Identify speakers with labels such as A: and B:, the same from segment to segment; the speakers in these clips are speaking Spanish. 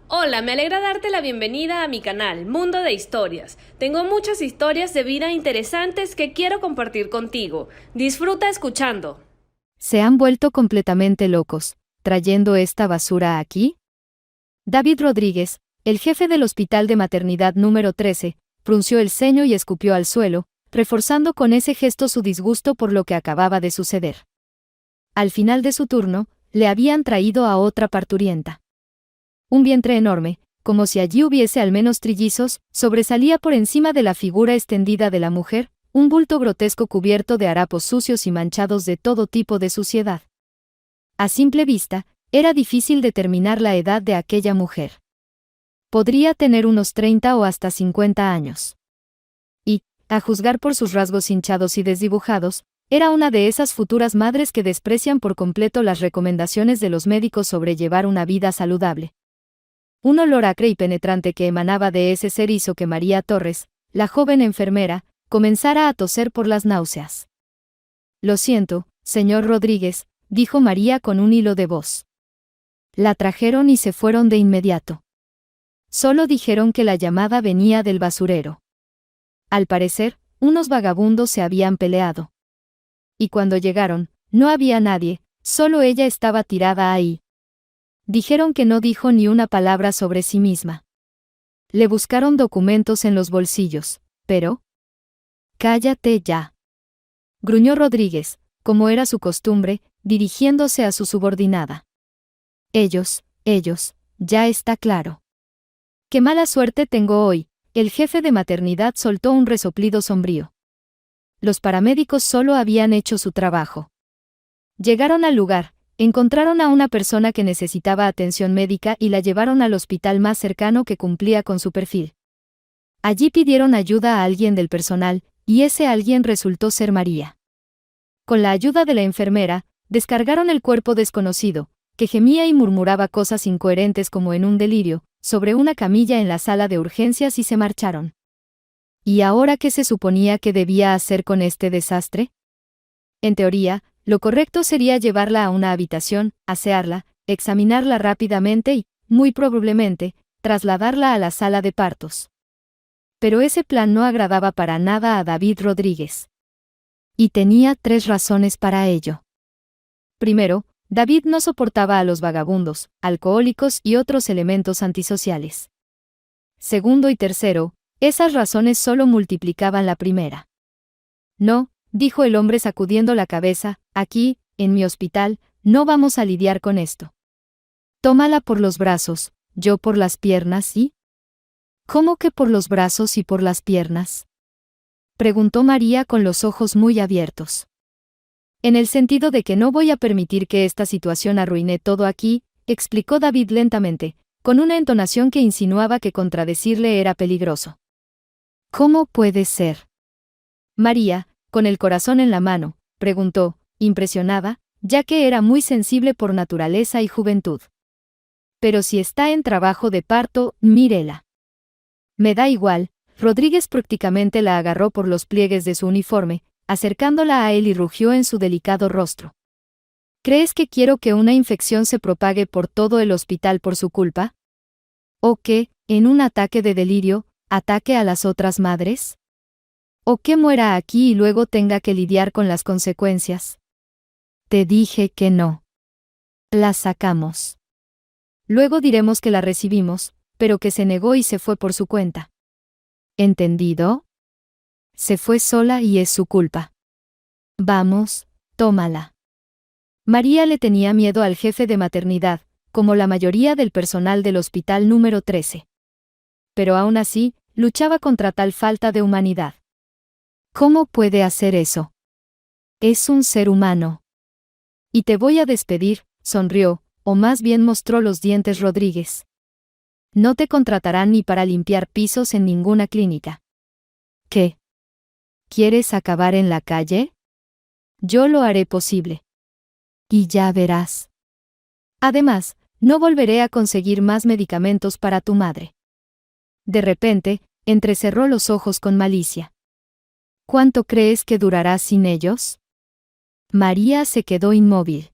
A: Hola, me alegra darte la bienvenida a mi canal, Mundo de Historias. Tengo muchas historias de vida interesantes que quiero compartir contigo. Disfruta escuchando.
B: ¿Se han vuelto completamente locos, trayendo esta basura aquí? David Rodríguez, el jefe del Hospital de Maternidad número 13, frunció el ceño y escupió al suelo, reforzando con ese gesto su disgusto por lo que acababa de suceder. Al final de su turno, le habían traído a otra parturienta. Un vientre enorme, como si allí hubiese al menos trillizos, sobresalía por encima de la figura extendida de la mujer, un bulto grotesco cubierto de harapos sucios y manchados de todo tipo de suciedad. A simple vista, era difícil determinar la edad de aquella mujer. Podría tener unos 30 o hasta 50 años. Y, a juzgar por sus rasgos hinchados y desdibujados, era una de esas futuras madres que desprecian por completo las recomendaciones de los médicos sobre llevar una vida saludable. Un olor acre y penetrante que emanaba de ese ser hizo que María Torres, la joven enfermera, comenzara a toser por las náuseas. «Lo siento, señor Rodríguez», dijo María con un hilo de voz. La trajeron y se fueron de inmediato. Solo dijeron que la llamada venía del basurero. Al parecer, unos vagabundos se habían peleado. Y cuando llegaron, no había nadie, solo ella estaba tirada ahí. Dijeron que no dijo ni una palabra sobre sí misma. Le buscaron documentos en los bolsillos, pero... «Cállate ya», gruñó Rodríguez, como era su costumbre, dirigiéndose a su subordinada. Ellos, ya está claro. «Qué mala suerte tengo hoy», el jefe de maternidad soltó un resoplido sombrío. Los paramédicos solo habían hecho su trabajo. Llegaron al lugar, encontraron a una persona que necesitaba atención médica y la llevaron al hospital más cercano que cumplía con su perfil. Allí pidieron ayuda a alguien del personal, y ese alguien resultó ser María. Con la ayuda de la enfermera, descargaron el cuerpo desconocido, que gemía y murmuraba cosas incoherentes como en un delirio, sobre una camilla en la sala de urgencias y se marcharon. ¿Y ahora qué se suponía que debía hacer con este desastre? En teoría, lo correcto sería llevarla a una habitación, asearla, examinarla rápidamente y, muy probablemente, trasladarla a la sala de partos. Pero ese plan no agradaba para nada a David Rodríguez. Y tenía 3 razones para ello. Primero, David no soportaba a los vagabundos, alcohólicos y otros elementos antisociales. Segundo y tercero, esas razones solo multiplicaban la primera. «No», dijo el hombre sacudiendo la cabeza, «aquí, en mi hospital, no vamos a lidiar con esto. Tómala por los brazos, yo por las piernas y...» «¿Cómo que por los brazos y por las piernas?», preguntó María con los ojos muy abiertos. «En el sentido de que no voy a permitir que esta situación arruine todo aquí», explicó David lentamente, con una entonación que insinuaba que contradecirle era peligroso. «¿Cómo puede ser?». María, con el corazón en la mano, preguntó, impresionada, ya que era muy sensible por naturaleza y juventud. «Pero si está en trabajo de parto, mírela». «Me da igual», Rodríguez prácticamente la agarró por los pliegues de su uniforme, acercándola a él y rugió en su delicado rostro. «¿Crees que quiero que una infección se propague por todo el hospital por su culpa? ¿O que, en un ataque de delirio, ataque a las otras madres? ¿O que muera aquí y luego tenga que lidiar con las consecuencias?» «Te dije que no. La sacamos. Luego diremos que la recibimos, pero que se negó y se fue por su cuenta. ¿Entendido? Se fue sola y es su culpa. Vamos, tómala». María le tenía miedo al jefe de maternidad, como la mayoría del personal del hospital número 13. Pero aún así, luchaba contra tal falta de humanidad. «¿Cómo puede hacer eso? Es un ser humano». «Y te voy a despedir», sonrió, o más bien mostró los dientes Rodríguez. «No te contratarán ni para limpiar pisos en ninguna clínica». «¿Qué? ¿Quieres acabar en la calle? Yo lo haré posible. Y ya verás. Además, no volveré a conseguir más medicamentos para tu madre». De repente, entrecerró los ojos con malicia. «¿Cuánto crees que durarás sin ellos?». María se quedó inmóvil.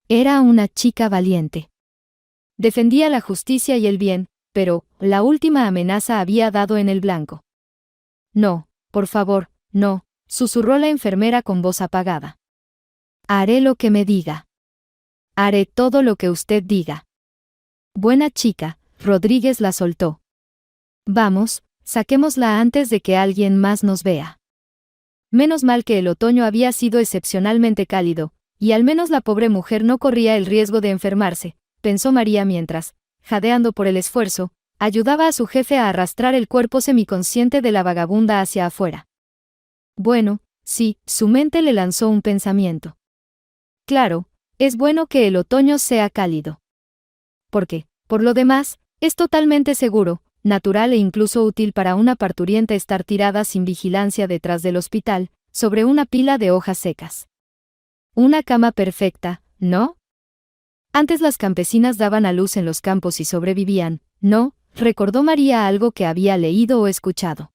B: Era una chica valiente. Defendía la justicia y el bien, pero la última amenaza había dado en el blanco. No, por favor, no, susurró la enfermera con voz apagada. Haré lo que me diga. Haré todo lo que usted diga. Buena chica, Rodríguez la soltó. Vamos, saquémosla antes de que alguien más nos vea. Menos mal que el otoño había sido excepcionalmente cálido, y al menos la pobre mujer no corría el riesgo de enfermarse, pensó María mientras, jadeando por el esfuerzo, ayudaba a su jefe a arrastrar el cuerpo semiconsciente de la vagabunda hacia afuera. Bueno, sí, su mente le lanzó un pensamiento. Claro, es bueno que el otoño sea cálido. Porque, por lo demás, es totalmente seguro, natural e incluso útil para una parturienta estar tirada sin vigilancia detrás del hospital, sobre una pila de hojas secas. Una cama perfecta, ¿no? Antes las campesinas daban a luz en los campos y sobrevivían, ¿no? Recordó María algo que había leído o escuchado.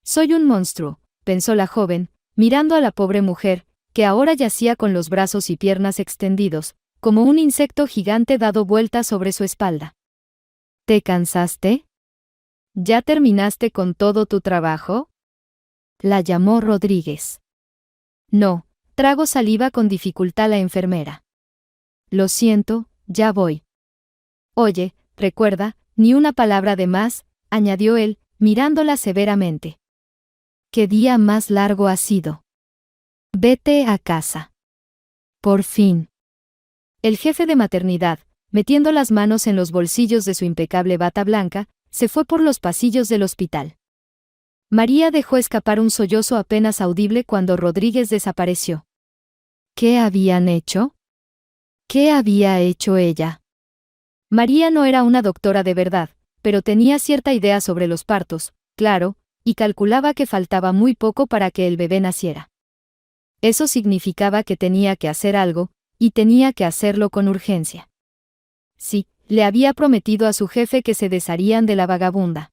B: Soy un monstruo, pensó la joven, mirando a la pobre mujer, que ahora yacía con los brazos y piernas extendidos, como un insecto gigante dado vuelta sobre su espalda. ¿Te cansaste? ¿Ya terminaste con todo tu trabajo? La llamó Rodríguez. No, trago saliva con dificultad la enfermera. Lo siento, ya voy. Oye, recuerda, ni una palabra de más, añadió él, mirándola severamente. ¿Qué día más largo ha sido? Vete a casa. Por fin. El jefe de maternidad, metiendo las manos en los bolsillos de su impecable bata blanca, se fue por los pasillos del hospital. María dejó escapar un sollozo apenas audible cuando Rodríguez desapareció. ¿Qué habían hecho? ¿Qué había hecho ella? María no era una doctora de verdad, pero tenía cierta idea sobre los partos, claro, y calculaba que faltaba muy poco para que el bebé naciera. Eso significaba que tenía que hacer algo, y tenía que hacerlo con urgencia. Sí, le había prometido a su jefe que se desharían de la vagabunda.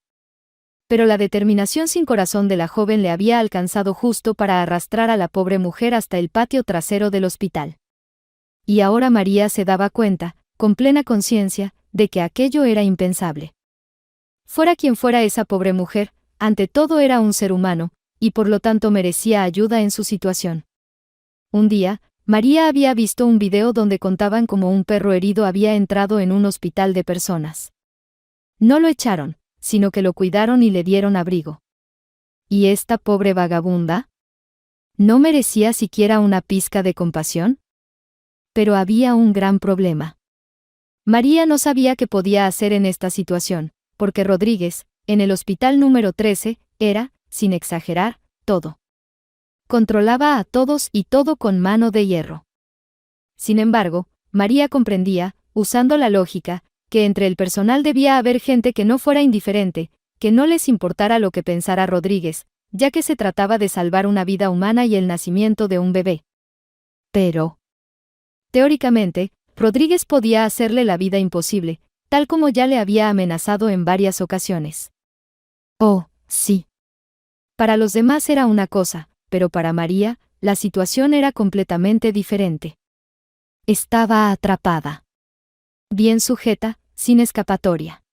B: Pero la determinación sin corazón de la joven le había alcanzado justo para arrastrar a la pobre mujer hasta el patio trasero del hospital. Y ahora María se daba cuenta, con plena conciencia, de que aquello era impensable. Fuera quien fuera esa pobre mujer, ante todo era un ser humano, y por lo tanto merecía ayuda en su situación. Un día, María había visto un video donde contaban cómo un perro herido había entrado en un hospital de personas. No lo echaron, sino que lo cuidaron y le dieron abrigo. ¿Y esta pobre vagabunda? ¿No merecía siquiera una pizca de compasión? Pero había un gran problema. María no sabía qué podía hacer en esta situación, porque Rodríguez, en el hospital número 13, era, sin exagerar, todo. Controlaba a todos y todo con mano de hierro. Sin embargo, María comprendía, usando la lógica, que entre el personal debía haber gente que no fuera indiferente, que no les importara lo que pensara Rodríguez, ya que se trataba de salvar una vida humana y el nacimiento de un bebé. Pero, teóricamente, Rodríguez podía hacerle la vida imposible, tal como ya le había amenazado en varias ocasiones. Oh, sí. Para los demás era una cosa, pero para María, la situación era completamente diferente. Estaba atrapada. Bien sujeta, sin escapatoria.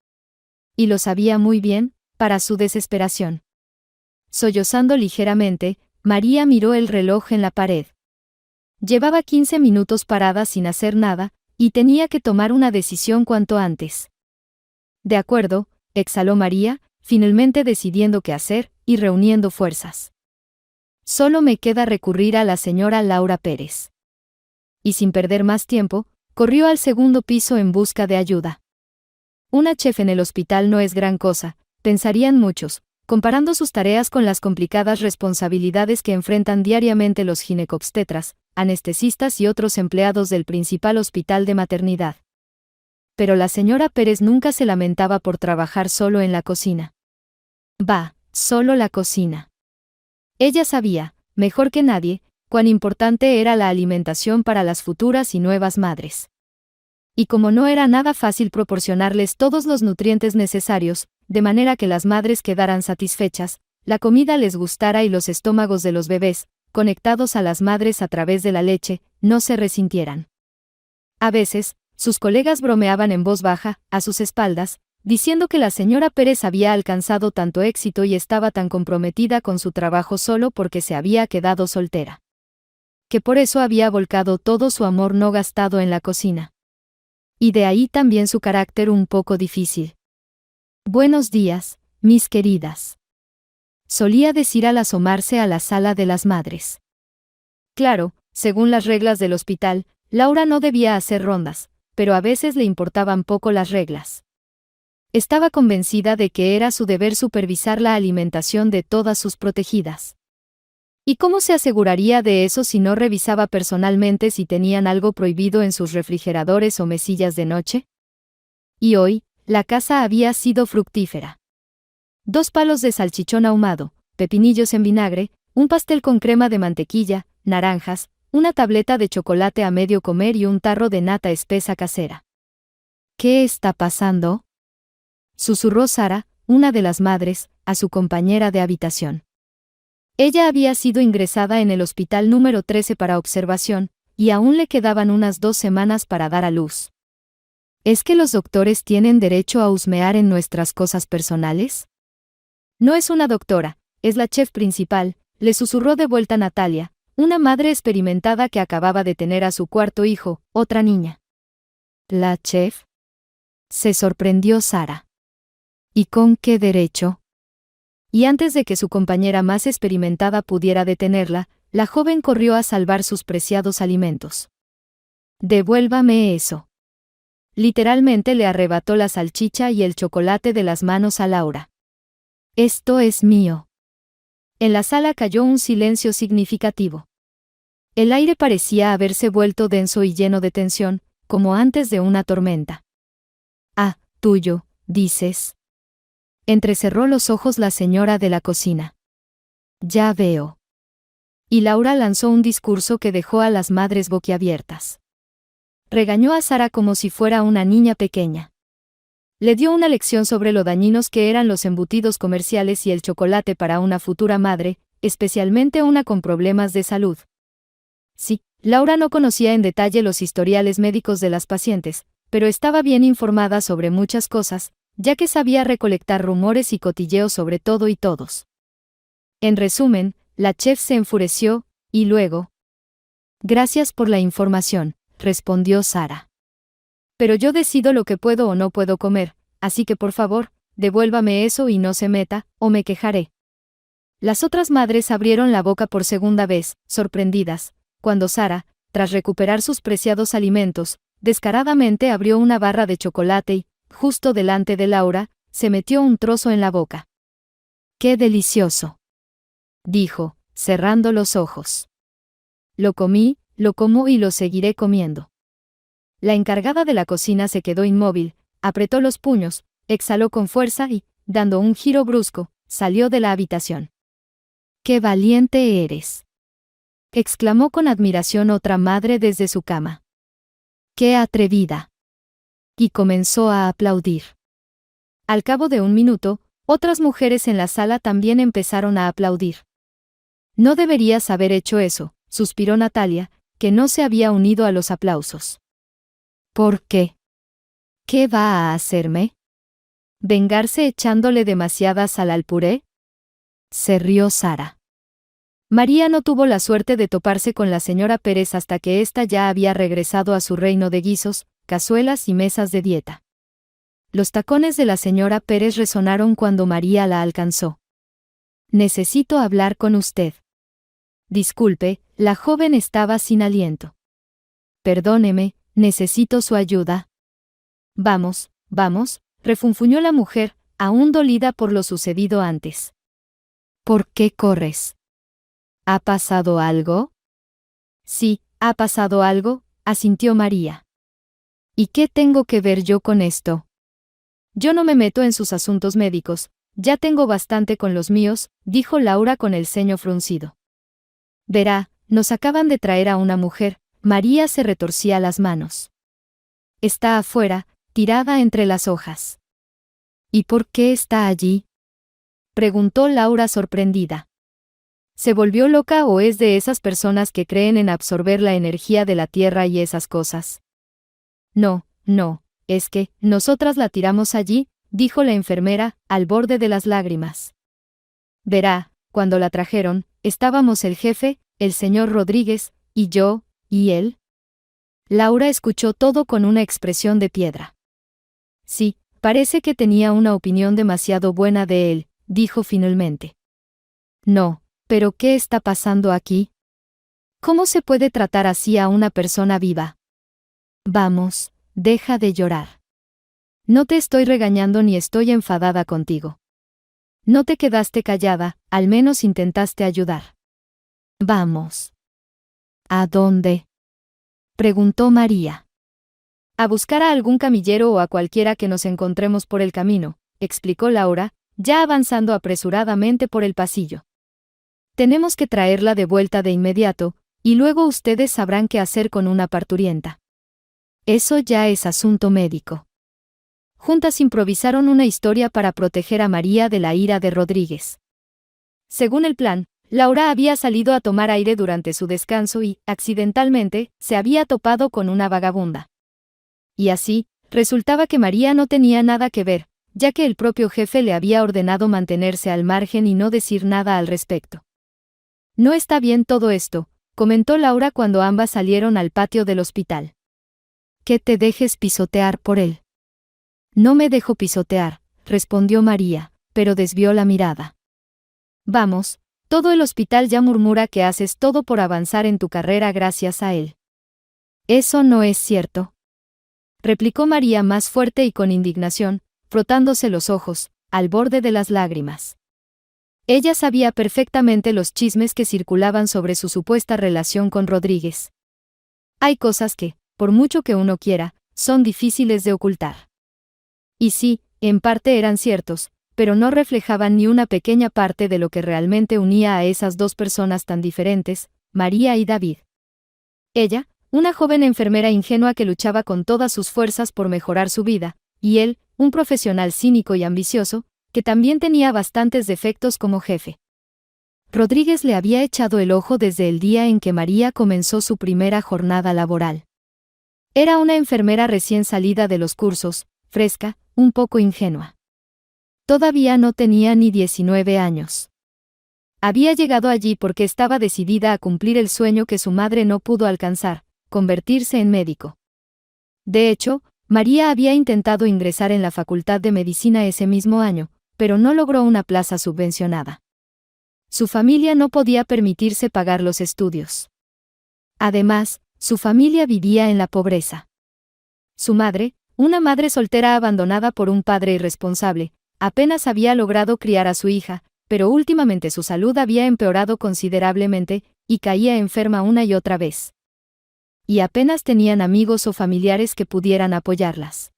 B: Y lo sabía muy bien, para su desesperación. Sollozando ligeramente, María miró el reloj en la pared. Llevaba 15 minutos parada sin hacer nada, y tenía que tomar una decisión cuanto antes. De acuerdo, exhaló María, finalmente decidiendo qué hacer, y reuniendo fuerzas. Solo me queda recurrir a la señora Laura Pérez. Y sin perder más tiempo, corrió al segundo piso en busca de ayuda. Una chef en el hospital no es gran cosa, pensarían muchos, comparando sus tareas con las complicadas responsabilidades que enfrentan diariamente los ginecobstetras, anestesistas y otros empleados del principal hospital de maternidad. Pero la señora Pérez nunca se lamentaba por trabajar solo en la cocina. Solo la cocina. Ella sabía, mejor que nadie, cuán importante era la alimentación para las futuras y nuevas madres. Y como no era nada fácil proporcionarles todos los nutrientes necesarios, de manera que las madres quedaran satisfechas, la comida les gustara y los estómagos de los bebés, conectados a las madres a través de la leche, no se resintieran. A veces, sus colegas bromeaban en voz baja, a sus espaldas, diciendo que la señora Pérez había alcanzado tanto éxito y estaba tan comprometida con su trabajo solo porque se había quedado soltera. Que por eso había volcado todo su amor no gastado en la cocina. Y de ahí también su carácter un poco difícil. Buenos días, mis queridas. Solía decir al asomarse a la sala de las madres. Claro, según las reglas del hospital, Laura no debía hacer rondas, pero a veces le importaban poco las reglas. Estaba convencida de que era su deber supervisar la alimentación de todas sus protegidas. ¿Y cómo se aseguraría de eso si no revisaba personalmente si tenían algo prohibido en sus refrigeradores o mesillas de noche? Y hoy, la casa había sido fructífera. 2 palos de salchichón ahumado, pepinillos en vinagre, un pastel con crema de mantequilla, naranjas, una tableta de chocolate a medio comer y un tarro de nata espesa casera. ¿Qué está pasando?, susurró Sara, una de las madres, a su compañera de habitación. Ella había sido ingresada en el hospital número 13 para observación, y aún le quedaban unas 2 semanas para dar a luz. ¿Es que los doctores tienen derecho a husmear en nuestras cosas personales? No es una doctora, es la chef principal, le susurró de vuelta Natalia, una madre experimentada que acababa de tener a su 4.º hijo, otra niña. ¿La chef?, se sorprendió Sara. ¿Y con qué derecho? Y antes de que su compañera más experimentada pudiera detenerla, la joven corrió a salvar sus preciados alimentos. «Devuélvame eso». Literalmente le arrebató la salchicha y el chocolate de las manos a Laura. «Esto es mío». En la sala cayó un silencio significativo. El aire parecía haberse vuelto denso y lleno de tensión, como antes de una tormenta. «Ah, tuyo, dices». Entrecerró los ojos la señora de la cocina. «Ya veo». Y Laura lanzó un discurso que dejó a las madres boquiabiertas. Regañó a Sara como si fuera una niña pequeña. Le dio una lección sobre lo dañinos que eran los embutidos comerciales y el chocolate para una futura madre, especialmente una con problemas de salud. Sí, Laura no conocía en detalle los historiales médicos de las pacientes, pero estaba bien informada sobre muchas cosas, ya que sabía recolectar rumores y cotilleos sobre todo y todos. En resumen, la chef se enfureció, y luego... «Gracias por la información», respondió Sara. «Pero yo decido lo que puedo o no puedo comer, así que por favor, devuélvame eso y no se meta, o me quejaré». Las otras madres abrieron la boca por segunda vez, sorprendidas, cuando Sara, tras recuperar sus preciados alimentos, descaradamente abrió una barra de chocolate y, justo delante de Laura, se metió un trozo en la boca. «¡Qué delicioso!», dijo, cerrando los ojos. «Lo comí, lo como y lo seguiré comiendo». La encargada de la cocina se quedó inmóvil, apretó los puños, exhaló con fuerza y, dando un giro brusco, salió de la habitación. «¡Qué valiente eres!», exclamó con admiración otra madre desde su cama. «¡Qué atrevida!», y comenzó a aplaudir. Al cabo de un minuto, otras mujeres en la sala también empezaron a aplaudir. «No deberías haber hecho eso», suspiró Natalia, que no se había unido a los aplausos. «¿Por qué? ¿Qué va a hacerme? ¿Vengarse echándole demasiada sal al puré?», se rió Sara. María no tuvo la suerte de toparse con la señora Pérez hasta que ésta ya había regresado a su reino de guisos, cazuelas y mesas de dieta. Los tacones de la señora Pérez resonaron cuando María la alcanzó. «Necesito hablar con usted». «Disculpe», la joven estaba sin aliento. «Perdóneme, necesito su ayuda». «Vamos, vamos», refunfuñó la mujer, aún dolida por lo sucedido antes. «¿Por qué corres? ¿Ha pasado algo?». «Sí, ha pasado algo», asintió María. «¿Y qué tengo que ver yo con esto?». «Yo no me meto en sus asuntos médicos, ya tengo bastante con los míos», dijo Laura con el ceño fruncido. «Verá, nos acaban de traer a una mujer», María se retorcía las manos. «Está afuera, tirada entre las hojas». «¿Y por qué está allí?», preguntó Laura sorprendida. ¿Se volvió loca o es de esas personas que creen en absorber la energía de la tierra y esas cosas? «No, No, es que, nosotras la tiramos allí, dijo la enfermera, al borde de las lágrimas. Verá, cuando la trajeron, estábamos el jefe, el señor Rodríguez, y yo, y él. Laura escuchó todo con una expresión de piedra. Sí, parece que tenía una opinión demasiado buena de él, dijo finalmente. No, pero ¿qué está pasando aquí? ¿Cómo se puede tratar así a una persona viva? Vamos, deja de llorar. No te estoy regañando ni estoy enfadada contigo. No te quedaste callada, al menos intentaste ayudar. Vamos. ¿A dónde? Preguntó María. A buscar a algún camillero o a cualquiera que nos encontremos por el camino, explicó Laura, ya avanzando apresuradamente por el pasillo. Tenemos que traerla de vuelta de inmediato, y luego ustedes sabrán qué hacer con una parturienta. Eso ya es asunto médico. Juntas improvisaron una historia para proteger a María de la ira de Rodríguez. Según el plan, Laura había salido a tomar aire durante su descanso y, accidentalmente, se había topado con una vagabunda. Y así, resultaba que María no tenía nada que ver, ya que el propio jefe le había ordenado mantenerse al margen y no decir nada al respecto. No está bien todo esto, comentó Laura cuando ambas salieron al patio del hospital. Que te dejes pisotear por él. No me dejo pisotear, respondió María, pero desvió la mirada. Vamos, todo el hospital ya murmura que haces todo por avanzar en tu carrera gracias a él. Eso no es cierto, replicó María más fuerte y con indignación, frotándose los ojos, al borde de las lágrimas. Ella sabía perfectamente los chismes que circulaban sobre su supuesta relación con Rodríguez. Hay cosas que, por mucho que uno quiera, son difíciles de ocultar. Y sí, en parte eran ciertos, pero no reflejaban ni una pequeña parte de lo que realmente unía a esas dos personas tan diferentes, María y David. Ella, una joven enfermera ingenua que luchaba con todas sus fuerzas por mejorar su vida, y él, un profesional cínico y ambicioso, que también tenía bastantes defectos como jefe. Rodríguez le había echado el ojo desde el día en que María comenzó su primera jornada laboral. Era una enfermera recién salida de los cursos, fresca, un poco ingenua. Todavía no tenía ni 19 años. Había llegado allí porque estaba decidida a cumplir el sueño que su madre no pudo alcanzar, convertirse en médico. De hecho, María había intentado ingresar en la Facultad de Medicina ese mismo año, pero no logró una plaza subvencionada. Su familia no podía permitirse pagar los estudios. Además, su familia vivía en la pobreza. Su madre, una madre soltera abandonada por un padre irresponsable, apenas había logrado criar a su hija, pero últimamente su salud había empeorado considerablemente, y caía enferma una y otra vez. Y apenas tenían amigos o familiares que pudieran apoyarlas.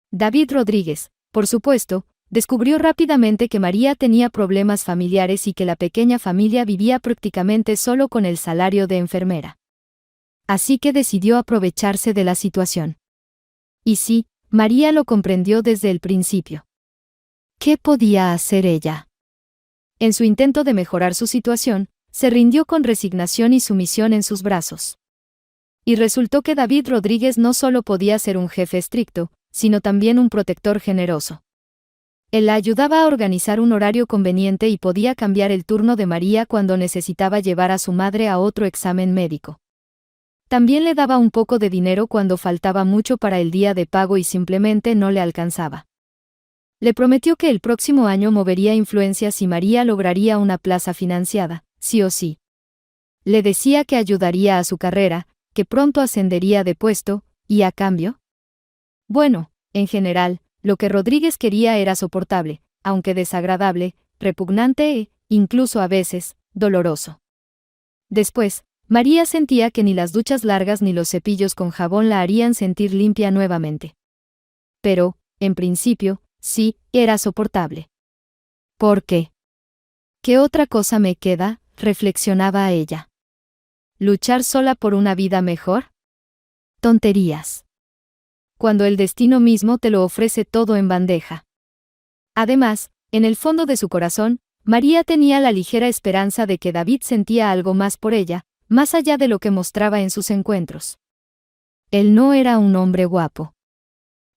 B: David Rodríguez, por supuesto, descubrió rápidamente que María tenía problemas familiares y que la pequeña familia vivía prácticamente solo con el salario de enfermera. Así que decidió aprovecharse de la situación. Y sí, María lo comprendió desde el principio. ¿Qué podía hacer ella? En su intento de mejorar su situación, se rindió con resignación y sumisión en sus brazos. Y resultó que David Rodríguez no solo podía ser un jefe estricto, sino también un protector generoso. Él la ayudaba a organizar un horario conveniente y podía cambiar el turno de María cuando necesitaba llevar a su madre a otro examen médico. También le daba un poco de dinero cuando faltaba mucho para el día de pago y simplemente no le alcanzaba. Le prometió que el próximo año movería influencias y María lograría una plaza financiada, sí o sí. Le decía que ayudaría a su carrera, que pronto ascendería de puesto, y a cambio. Bueno, en general, lo que Rodríguez quería era soportable, aunque desagradable, repugnante e, incluso a veces, doloroso. Después, María sentía que ni las duchas largas ni los cepillos con jabón la harían sentir limpia nuevamente. Pero, en principio, sí, era soportable. ¿Por qué? ¿Qué otra cosa me queda?, reflexionaba ella. ¿Luchar sola por una vida mejor? Tonterías. Cuando el destino mismo te lo ofrece todo en bandeja. Además, en el fondo de su corazón, María tenía la ligera esperanza de que David sentía algo más por ella, más allá de lo que mostraba en sus encuentros. Él no era un hombre guapo.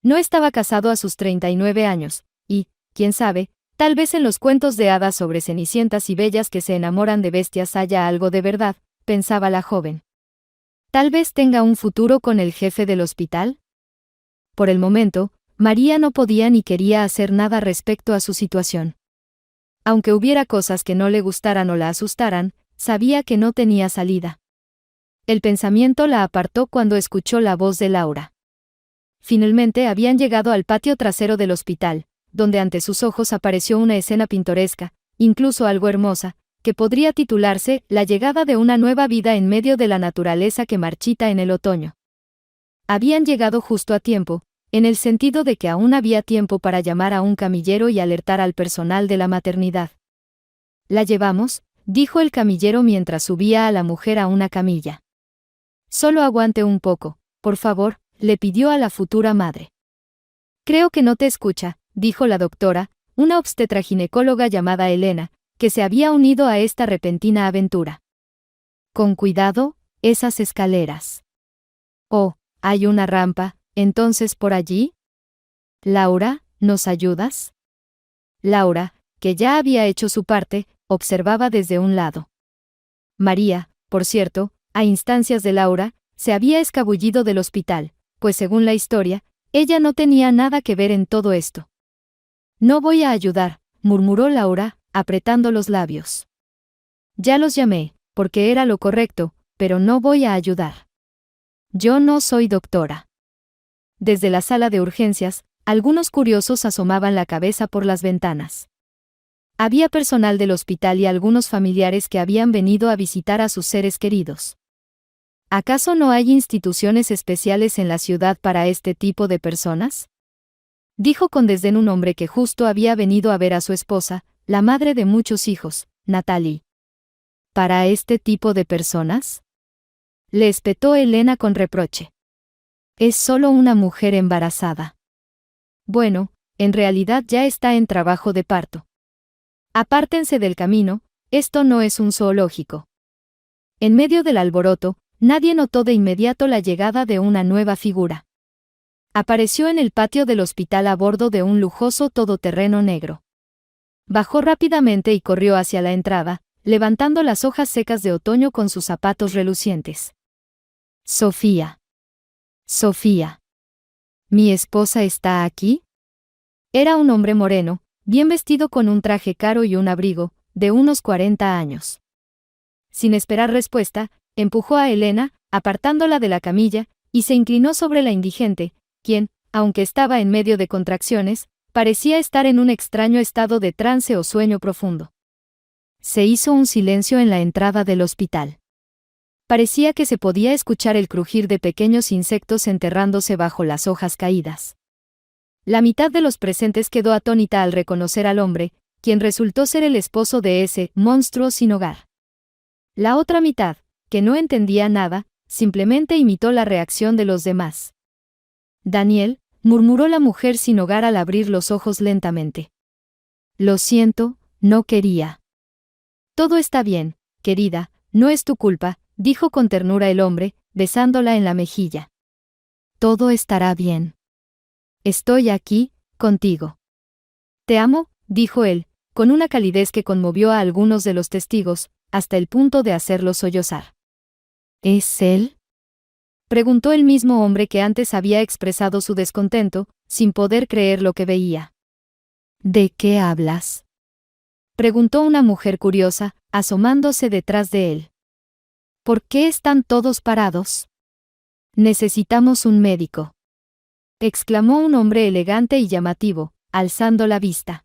B: No estaba casado a sus 39 años, y, quién sabe, tal vez en los cuentos de hadas sobre cenicientas y bellas que se enamoran de bestias haya algo de verdad, pensaba la joven. Tal vez tenga un futuro con el jefe del hospital. Por el momento, María no podía ni quería hacer nada respecto a su situación. Aunque hubiera cosas que no le gustaran o la asustaran, sabía que no tenía salida. El pensamiento la apartó cuando escuchó la voz de Laura. Finalmente habían llegado al patio trasero del hospital, donde ante sus ojos apareció una escena pintoresca, incluso algo hermosa, que podría titularse La llegada de una nueva vida en medio de la naturaleza que marchita en el otoño. Habían llegado justo a tiempo, en el sentido de que aún había tiempo para llamar a un camillero y alertar al personal de la maternidad. «¿La llevamos?», dijo el camillero mientras subía a la mujer a una camilla. «Solo aguante un poco, por favor», le pidió a la futura madre. «Creo que no te escucha», dijo la doctora, una obstetra-ginecóloga llamada Elena, que se había unido a esta repentina aventura. «Con cuidado, esas escaleras». «Oh, hay una rampa, entonces por allí». «Laura, ¿nos ayudas?». Laura, que ya había hecho su parte, observaba desde un lado. María, por cierto, a instancias de Laura, se había escabullido del hospital, pues según la historia, ella no tenía nada que ver en todo esto. «No voy a ayudar», murmuró Laura, apretando los labios. «Ya los llamé, porque era lo correcto, pero no voy a ayudar. Yo no soy doctora». Desde la sala de urgencias, algunos curiosos asomaban la cabeza por las ventanas. Había personal del hospital y algunos familiares que habían venido a visitar a sus seres queridos. ¿Acaso no hay instituciones especiales en la ciudad para este tipo de personas?, dijo con desdén un hombre que justo había venido a ver a su esposa, la madre de muchos hijos, Natalie. ¿Para este tipo de personas?, le espetó Elena con reproche. «Es solo una mujer embarazada». «Bueno, en realidad ya está en trabajo de parto. Apártense del camino, esto no es un zoológico». En medio del alboroto, nadie notó de inmediato la llegada de una nueva figura. Apareció en el patio del hospital a bordo de un lujoso todoterreno negro. Bajó rápidamente y corrió hacia la entrada, levantando las hojas secas de otoño con sus zapatos relucientes. «Sofía. Sofía. ¿Mi esposa está aquí?». Era un hombre moreno, bien vestido con un traje caro y un abrigo, de unos 40 años. Sin esperar respuesta, empujó a Elena, apartándola de la camilla, y se inclinó sobre la indigente, quien, aunque estaba en medio de contracciones, parecía estar en un extraño estado de trance o sueño profundo. Se hizo un silencio en la entrada del hospital. Parecía que se podía escuchar el crujir de pequeños insectos enterrándose bajo las hojas caídas. La mitad de los presentes quedó atónita al reconocer al hombre, quien resultó ser el esposo de ese monstruo sin hogar. La otra mitad, que no entendía nada, simplemente imitó la reacción de los demás. «Daniel», murmuró la mujer sin hogar al abrir los ojos lentamente. «Lo siento, no quería». «Todo está bien, querida, no es tu culpa», dijo con ternura el hombre, besándola en la mejilla. «Todo estará bien. Estoy aquí, contigo». «Te amo», dijo él, con una calidez que conmovió a algunos de los testigos, hasta el punto de hacerlos sollozar. «¿Es él?», preguntó el mismo hombre que antes había expresado su descontento, sin poder creer lo que veía. «¿De qué hablas?», preguntó una mujer curiosa, asomándose detrás de él. «¿Por qué están todos parados?». «Necesitamos un médico», exclamó un hombre elegante y llamativo, alzando la vista.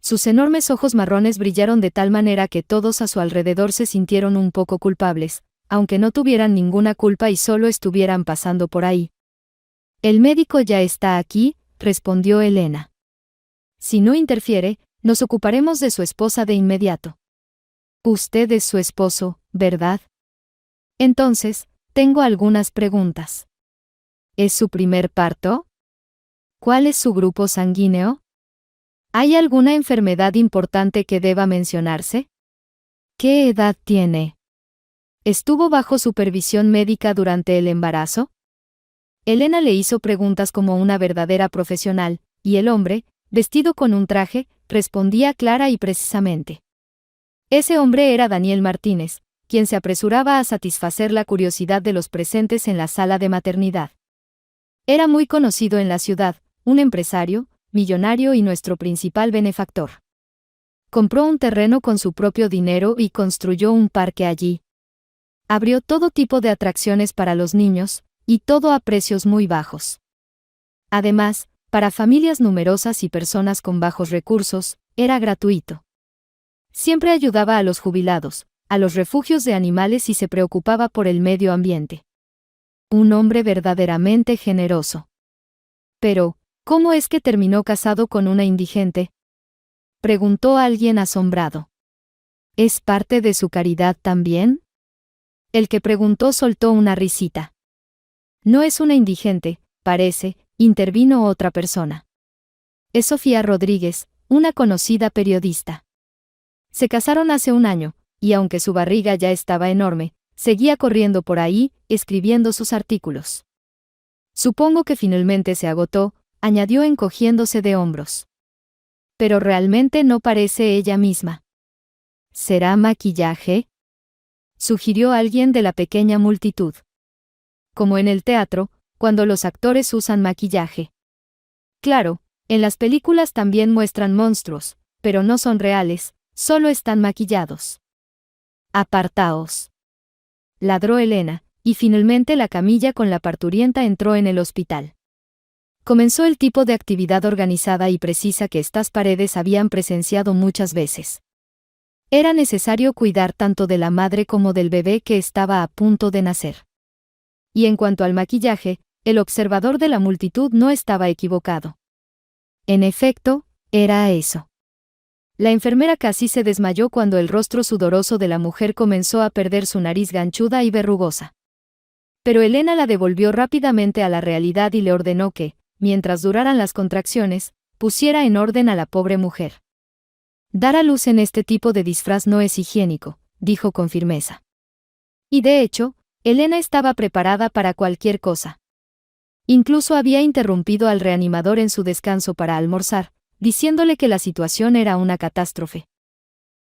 B: Sus enormes ojos marrones brillaron de tal manera que todos a su alrededor se sintieron un poco culpables, aunque no tuvieran ninguna culpa y solo estuvieran pasando por ahí. «El médico ya está aquí», respondió Elena. «Si no interfiere, nos ocuparemos de su esposa de inmediato». «Usted es su esposo, ¿verdad?». «Entonces, tengo algunas preguntas». «¿Es su primer parto?». «¿Cuál es su grupo sanguíneo?». ¿Hay alguna enfermedad importante que deba mencionarse?». «¿Qué edad tiene?». ¿Estuvo bajo supervisión médica durante el embarazo?». Elena le hizo preguntas como una verdadera profesional, y el hombre, vestido con un traje, respondía clara y precisamente. Ese hombre era Daniel Martínez, quien se apresuraba a satisfacer la curiosidad de los presentes en la sala de maternidad. Era muy conocido en la ciudad, un empresario, millonario y nuestro principal benefactor. Compró un terreno con su propio dinero y construyó un parque allí. Abrió todo tipo de atracciones para los niños, y todo a precios muy bajos. Además, para familias numerosas y personas con bajos recursos, era gratuito. Siempre ayudaba a los jubilados, a los refugios de animales y se preocupaba por el medio ambiente. Un hombre verdaderamente generoso. Pero, ¿cómo es que terminó casado con una indigente?, preguntó alguien asombrado. ¿Es parte de su caridad también? El que preguntó soltó una risita. No es una indigente, parece, intervino otra persona. Es Sofía Rodríguez, una conocida periodista. Se casaron hace un año, y aunque su barriga ya estaba enorme, seguía corriendo por ahí, escribiendo sus artículos. Supongo que finalmente se agotó, añadió encogiéndose de hombros. Pero realmente no parece ella misma. ¿Será maquillaje?, sugirió alguien de la pequeña multitud. Como en el teatro, cuando los actores usan maquillaje. Claro, en las películas también muestran monstruos, pero no son reales, solo están maquillados. Apartaos, ladró Elena, y finalmente la camilla con la parturienta entró en el hospital. Comenzó el tipo de actividad organizada y precisa que estas paredes habían presenciado muchas veces. Era necesario cuidar tanto de la madre como del bebé que estaba a punto de nacer. Y en cuanto al maquillaje, el observador de la multitud no estaba equivocado. En efecto, era eso. La enfermera casi se desmayó cuando el rostro sudoroso de la mujer comenzó a perder su nariz ganchuda y verrugosa. Pero Elena la devolvió rápidamente a la realidad y le ordenó que, mientras duraran las contracciones, pusiera en orden a la pobre mujer. Dar a luz en este tipo de disfraz no es higiénico, dijo con firmeza. Y de hecho, Elena estaba preparada para cualquier cosa. Incluso había interrumpido al reanimador en su descanso para almorzar, diciéndole que la situación era una catástrofe.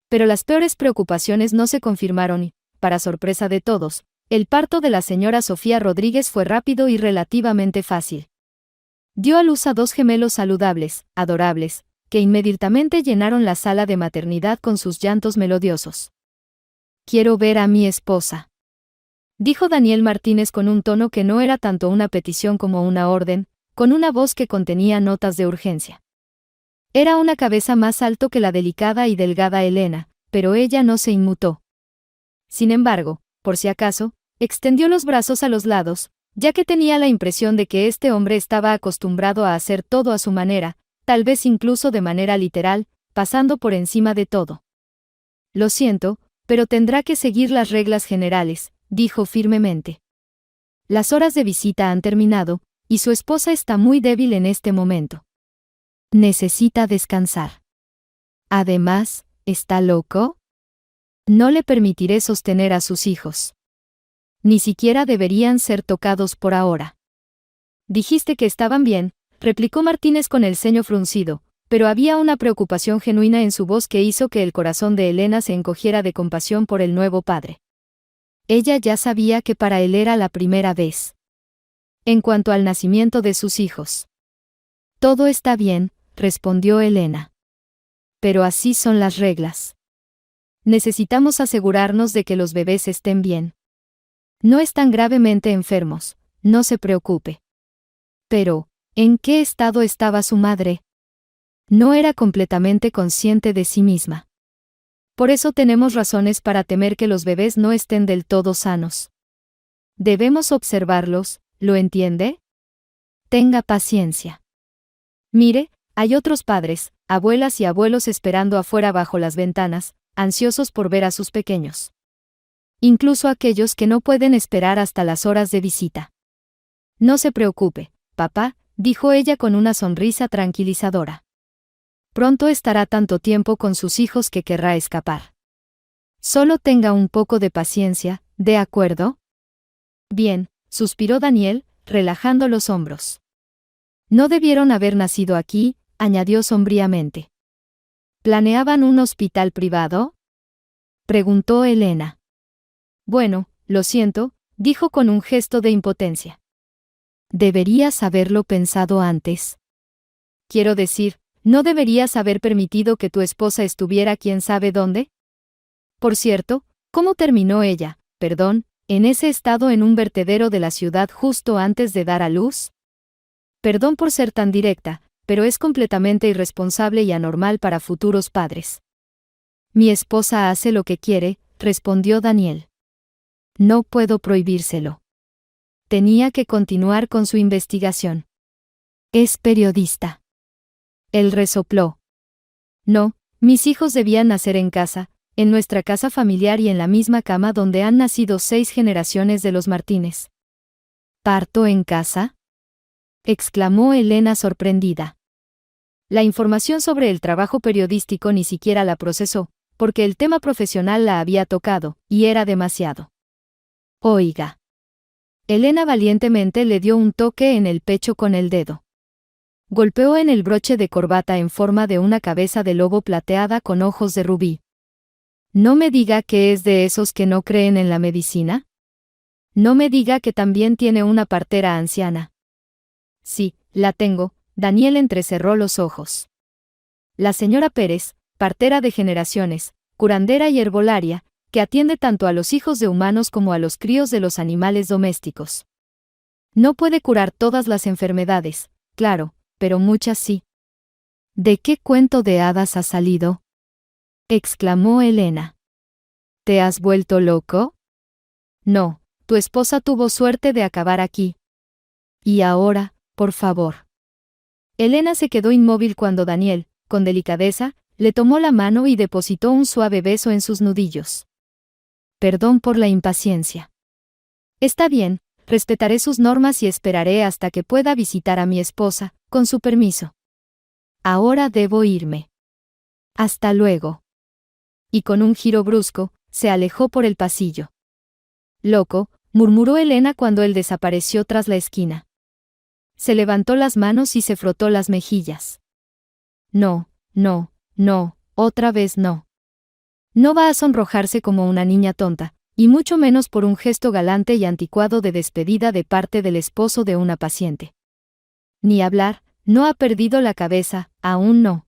B: Pero las peores preocupaciones no se confirmaron y, para sorpresa de todos, el parto de la señora Sofía Rodríguez fue rápido y relativamente fácil. Dio a luz a 2 gemelos saludables, adorables, que inmediatamente llenaron la sala de maternidad con sus llantos melodiosos. «Quiero ver a mi esposa», dijo Daniel Martínez con un tono que no era tanto una petición como una orden, con una voz que contenía notas de urgencia. Era una cabeza más alto que la delicada y delgada Elena, pero ella no se inmutó. Sin embargo, por si acaso, extendió los brazos a los lados, ya que tenía la impresión de que este hombre estaba acostumbrado a hacer todo a su manera, tal vez incluso de manera literal, pasando por encima de todo. Lo siento, pero tendrá que seguir las reglas generales, dijo firmemente. Las horas de visita han terminado, y su esposa está muy débil en este momento. Necesita descansar. Además, ¿está loco? No le permitiré sostener a sus hijos. Ni siquiera deberían ser tocados por ahora. Dijiste que estaban bien, replicó Martínez con el ceño fruncido, pero había una preocupación genuina en su voz que hizo que el corazón de Elena se encogiera de compasión por el nuevo padre. Ella ya sabía que para él era la primera vez. En cuanto al nacimiento de sus hijos. Todo está bien, respondió Elena. Pero así son las reglas. Necesitamos asegurarnos de que los bebés estén bien. No están gravemente enfermos, no se preocupe. Pero, ¿en qué estado estaba su madre? No era completamente consciente de sí misma. Por eso tenemos razones para temer que los bebés no estén del todo sanos. Debemos observarlos, ¿lo entiende? Tenga paciencia. Mire, hay otros padres, abuelas y abuelos esperando afuera bajo las ventanas, ansiosos por ver a sus pequeños. Incluso aquellos que no pueden esperar hasta las horas de visita. No se preocupe, papá, dijo ella con una sonrisa tranquilizadora. Pronto estará tanto tiempo con sus hijos que querrá escapar. Solo tenga un poco de paciencia, ¿de acuerdo? Bien, suspiró Daniel, relajando los hombros. No debieron haber nacido aquí, añadió sombríamente. ¿Planeaban un hospital privado? Preguntó Elena. Bueno, lo siento, dijo con un gesto de impotencia. Deberías haberlo pensado antes. Quiero decir, ¿no deberías haber permitido que tu esposa estuviera quién sabe dónde? Por cierto, ¿cómo terminó ella, perdón, en ese estado en un vertedero de la ciudad justo antes de dar a luz? Perdón por ser tan directa, pero es completamente irresponsable y anormal para futuros padres. Mi esposa hace lo que quiere, respondió Daniel. No puedo prohibírselo. Tenía que continuar con su investigación. Es periodista. Él resopló. No, mis hijos debían nacer en casa, en nuestra casa familiar y en la misma cama donde han nacido 6 generaciones de los Martínez. ¿Parto en casa?, exclamó Elena sorprendida. La información sobre el trabajo periodístico ni siquiera la procesó, porque el tema profesional la había tocado, y era demasiado. Oiga. Elena valientemente le dio un toque en el pecho con el dedo. Golpeó en el broche de corbata en forma de una cabeza de lobo plateada con ojos de rubí. No me diga que es de esos que no creen en la medicina. No me diga que también tiene una partera anciana. Sí, la tengo, Daniel entrecerró los ojos. La señora Pérez, partera de generaciones, curandera y herbolaria, que atiende tanto a los hijos de humanos como a los críos de los animales domésticos. No puede curar todas las enfermedades, claro, pero muchas sí. ¿De qué cuento de hadas has salido?, exclamó Elena. ¿Te has vuelto loco? No, tu esposa tuvo suerte de acabar aquí. Y ahora, por favor. Elena se quedó inmóvil cuando Daniel, con delicadeza, le tomó la mano y depositó un suave beso en sus nudillos. Perdón por la impaciencia. Está bien, respetaré sus normas y esperaré hasta que pueda visitar a mi esposa, con su permiso. Ahora debo irme. Hasta luego. Y con un giro brusco, se alejó por el pasillo. Loco, murmuró Elena cuando él desapareció tras la esquina. Se levantó las manos y se frotó las mejillas. No, no, no, otra vez no. No va a sonrojarse como una niña tonta, y mucho menos por un gesto galante y anticuado de despedida de parte del esposo de una paciente. Ni hablar, no ha perdido la cabeza, aún no.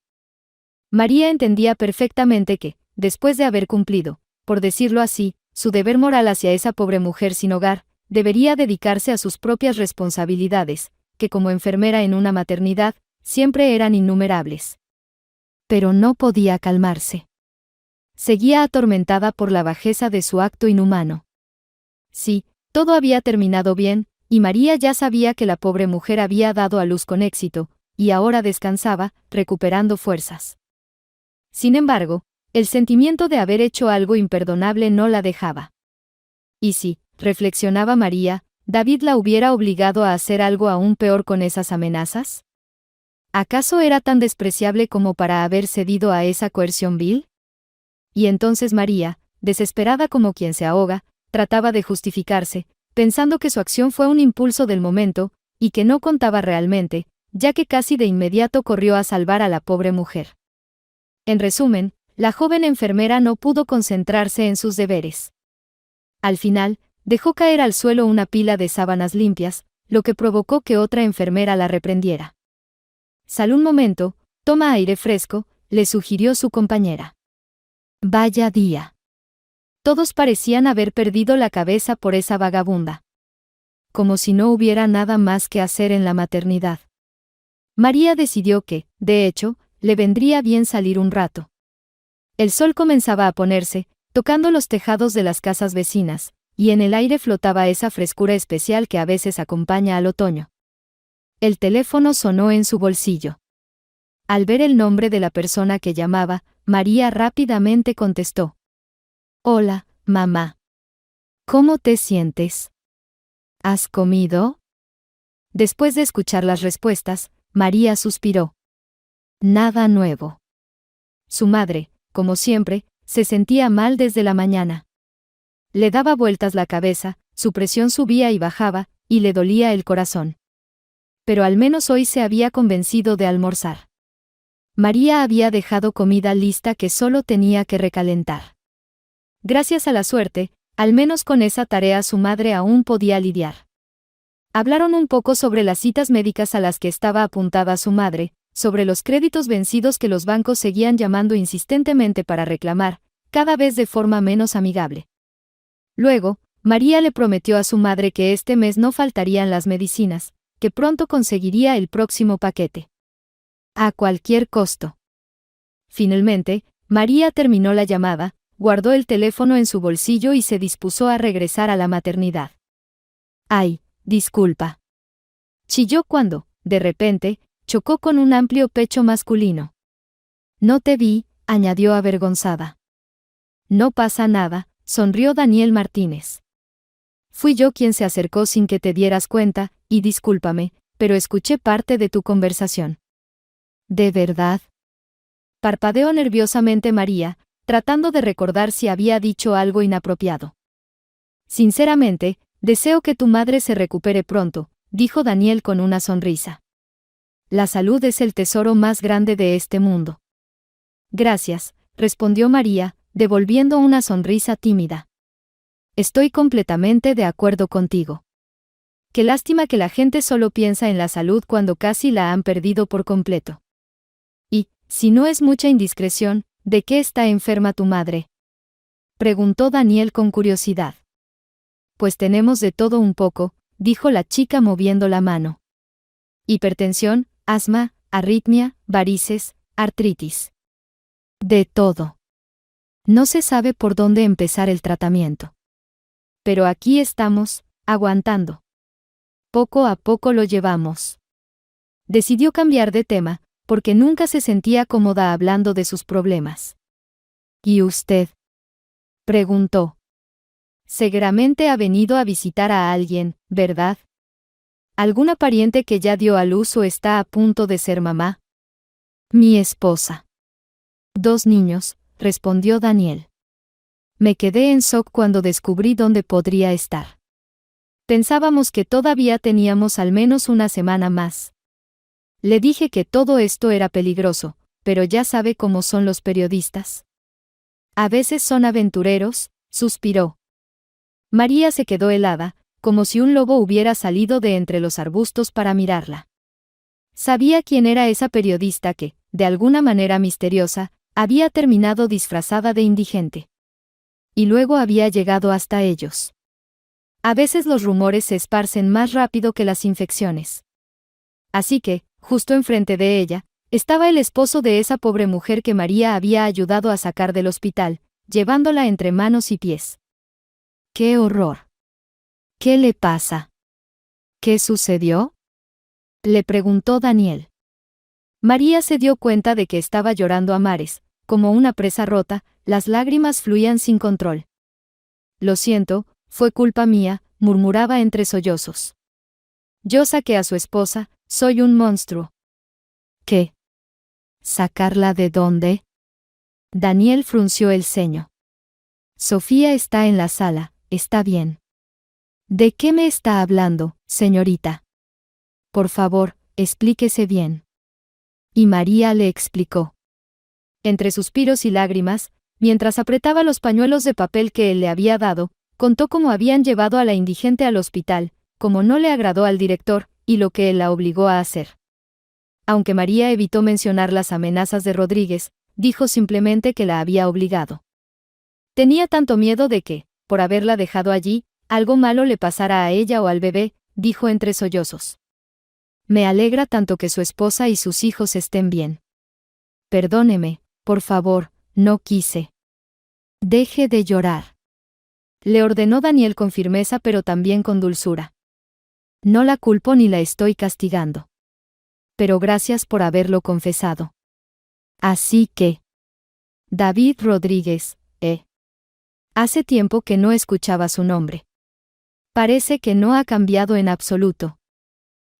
B: María entendía perfectamente que, después de haber cumplido, por decirlo así, su deber moral hacia esa pobre mujer sin hogar, debería dedicarse a sus propias responsabilidades, que como enfermera en una maternidad, siempre eran innumerables. Pero no podía calmarse. Seguía atormentada por la bajeza de su acto inhumano. Sí, todo había terminado bien, y María ya sabía que la pobre mujer había dado a luz con éxito, y ahora descansaba, recuperando fuerzas. Sin embargo, el sentimiento de haber hecho algo imperdonable no la dejaba. Y si, reflexionaba María, David la hubiera obligado a hacer algo aún peor con esas amenazas. ¿Acaso era tan despreciable como para haber cedido a esa coerción vil? Y entonces María, desesperada como quien se ahoga, trataba de justificarse, pensando que su acción fue un impulso del momento, y que no contaba realmente, ya que casi de inmediato corrió a salvar a la pobre mujer. En resumen, la joven enfermera no pudo concentrarse en sus deberes. Al final, dejó caer al suelo una pila de sábanas limpias, lo que provocó que otra enfermera la reprendiera. Sal un momento, toma aire fresco, le sugirió su compañera. Vaya día. Todos parecían haber perdido la cabeza por esa vagabunda. Como si no hubiera nada más que hacer en la maternidad. María decidió que, de hecho, le vendría bien salir un rato. El sol comenzaba a ponerse, tocando los tejados de las casas vecinas, y en el aire flotaba esa frescura especial que a veces acompaña al otoño. El teléfono sonó en su bolsillo. Al ver el nombre de la persona que llamaba, María rápidamente contestó. Hola, mamá. ¿Cómo te sientes? ¿Has comido? Después de escuchar las respuestas, María suspiró. Nada nuevo. Su madre, como siempre, se sentía mal desde la mañana. Le daba vueltas la cabeza, su presión subía y bajaba, y le dolía el corazón. Pero al menos hoy se había convencido de almorzar. María había dejado comida lista que solo tenía que recalentar. Gracias a la suerte, al menos con esa tarea su madre aún podía lidiar. Hablaron un poco sobre las citas médicas a las que estaba apuntada su madre, sobre los créditos vencidos que los bancos seguían llamando insistentemente para reclamar, cada vez de forma menos amigable. Luego, María le prometió a su madre que este mes no faltarían las medicinas, que pronto conseguiría el próximo paquete. A cualquier costo. Finalmente, María terminó la llamada, guardó el teléfono en su bolsillo y se dispuso a regresar a la maternidad. «Ay, disculpa». Chilló cuando, de repente, chocó con un amplio pecho masculino. «No te vi», añadió avergonzada. «No pasa nada», sonrió Daniel Martínez. «Fui yo quien se acercó sin que te dieras cuenta, y discúlpame, pero escuché parte de tu conversación». «¿De verdad?». Parpadeó nerviosamente María, tratando de recordar si había dicho algo inapropiado. «Sinceramente, deseo que tu madre se recupere pronto», dijo Daniel con una sonrisa. «La salud es el tesoro más grande de este mundo». «Gracias», respondió María, devolviendo una sonrisa tímida. «Estoy completamente de acuerdo contigo. Qué lástima que la gente solo piensa en la salud cuando casi la han perdido por completo. Y, si no es mucha indiscreción, ¿de qué está enferma tu madre?», preguntó Daniel con curiosidad. «Pues tenemos de todo un poco», dijo la chica moviendo la mano. «Hipertensión, asma, arritmia, varices, artritis. De todo. No se sabe por dónde empezar el tratamiento. Pero aquí estamos, aguantando. Poco a poco lo llevamos». Decidió cambiar de tema, porque nunca se sentía cómoda hablando de sus problemas. «¿Y usted?», preguntó. «Seguramente ha venido a visitar a alguien, ¿verdad? ¿Alguna pariente que ya dio a luz o está a punto de ser mamá?». «Mi esposa». «2 niños», respondió Daniel. «Me quedé en shock cuando descubrí dónde podría estar. Pensábamos que todavía teníamos al menos una semana más. Le dije que todo esto era peligroso, pero ya sabe cómo son los periodistas. A veces son aventureros», suspiró. María se quedó helada, como si un lobo hubiera salido de entre los arbustos para mirarla. Sabía quién era esa periodista que, de alguna manera misteriosa, había terminado disfrazada de indigente. Y luego había llegado hasta ellos. A veces los rumores se esparcen más rápido que las infecciones. Así que, justo enfrente de ella, estaba el esposo de esa pobre mujer que María había ayudado a sacar del hospital, llevándola entre manos y pies. ¡Qué horror! ¿Qué le pasa? ¿Qué sucedió?, le preguntó Daniel. María se dio cuenta de que estaba llorando a mares, como una presa rota, las lágrimas fluían sin control. «Lo siento, fue culpa mía», murmuraba entre sollozos. «Yo saqué a su esposa, soy un monstruo». «¿Qué? ¿Sacarla de dónde?». Daniel frunció el ceño. «Sofía está en la sala, está bien». «¿De qué me está hablando, señorita? Por favor, explíquese bien». Y María le explicó. Entre suspiros y lágrimas, mientras apretaba los pañuelos de papel que él le había dado, contó cómo habían llevado a la indigente al hospital, cómo no le agradó al director, y lo que él la obligó a hacer. Aunque María evitó mencionar las amenazas de Rodríguez, dijo simplemente que la había obligado. Tenía tanto miedo de que, por haberla dejado allí, algo malo le pasara a ella o al bebé, dijo entre sollozos. «Me alegra tanto que su esposa y sus hijos estén bien. Perdóneme, por favor, no quise». «Deje de llorar», le ordenó Daniel con firmeza pero también con dulzura. «No la culpo ni la estoy castigando. Pero gracias por haberlo confesado. Así que... David Rodríguez, Hace tiempo que no escuchaba su nombre. Parece que no ha cambiado en absoluto.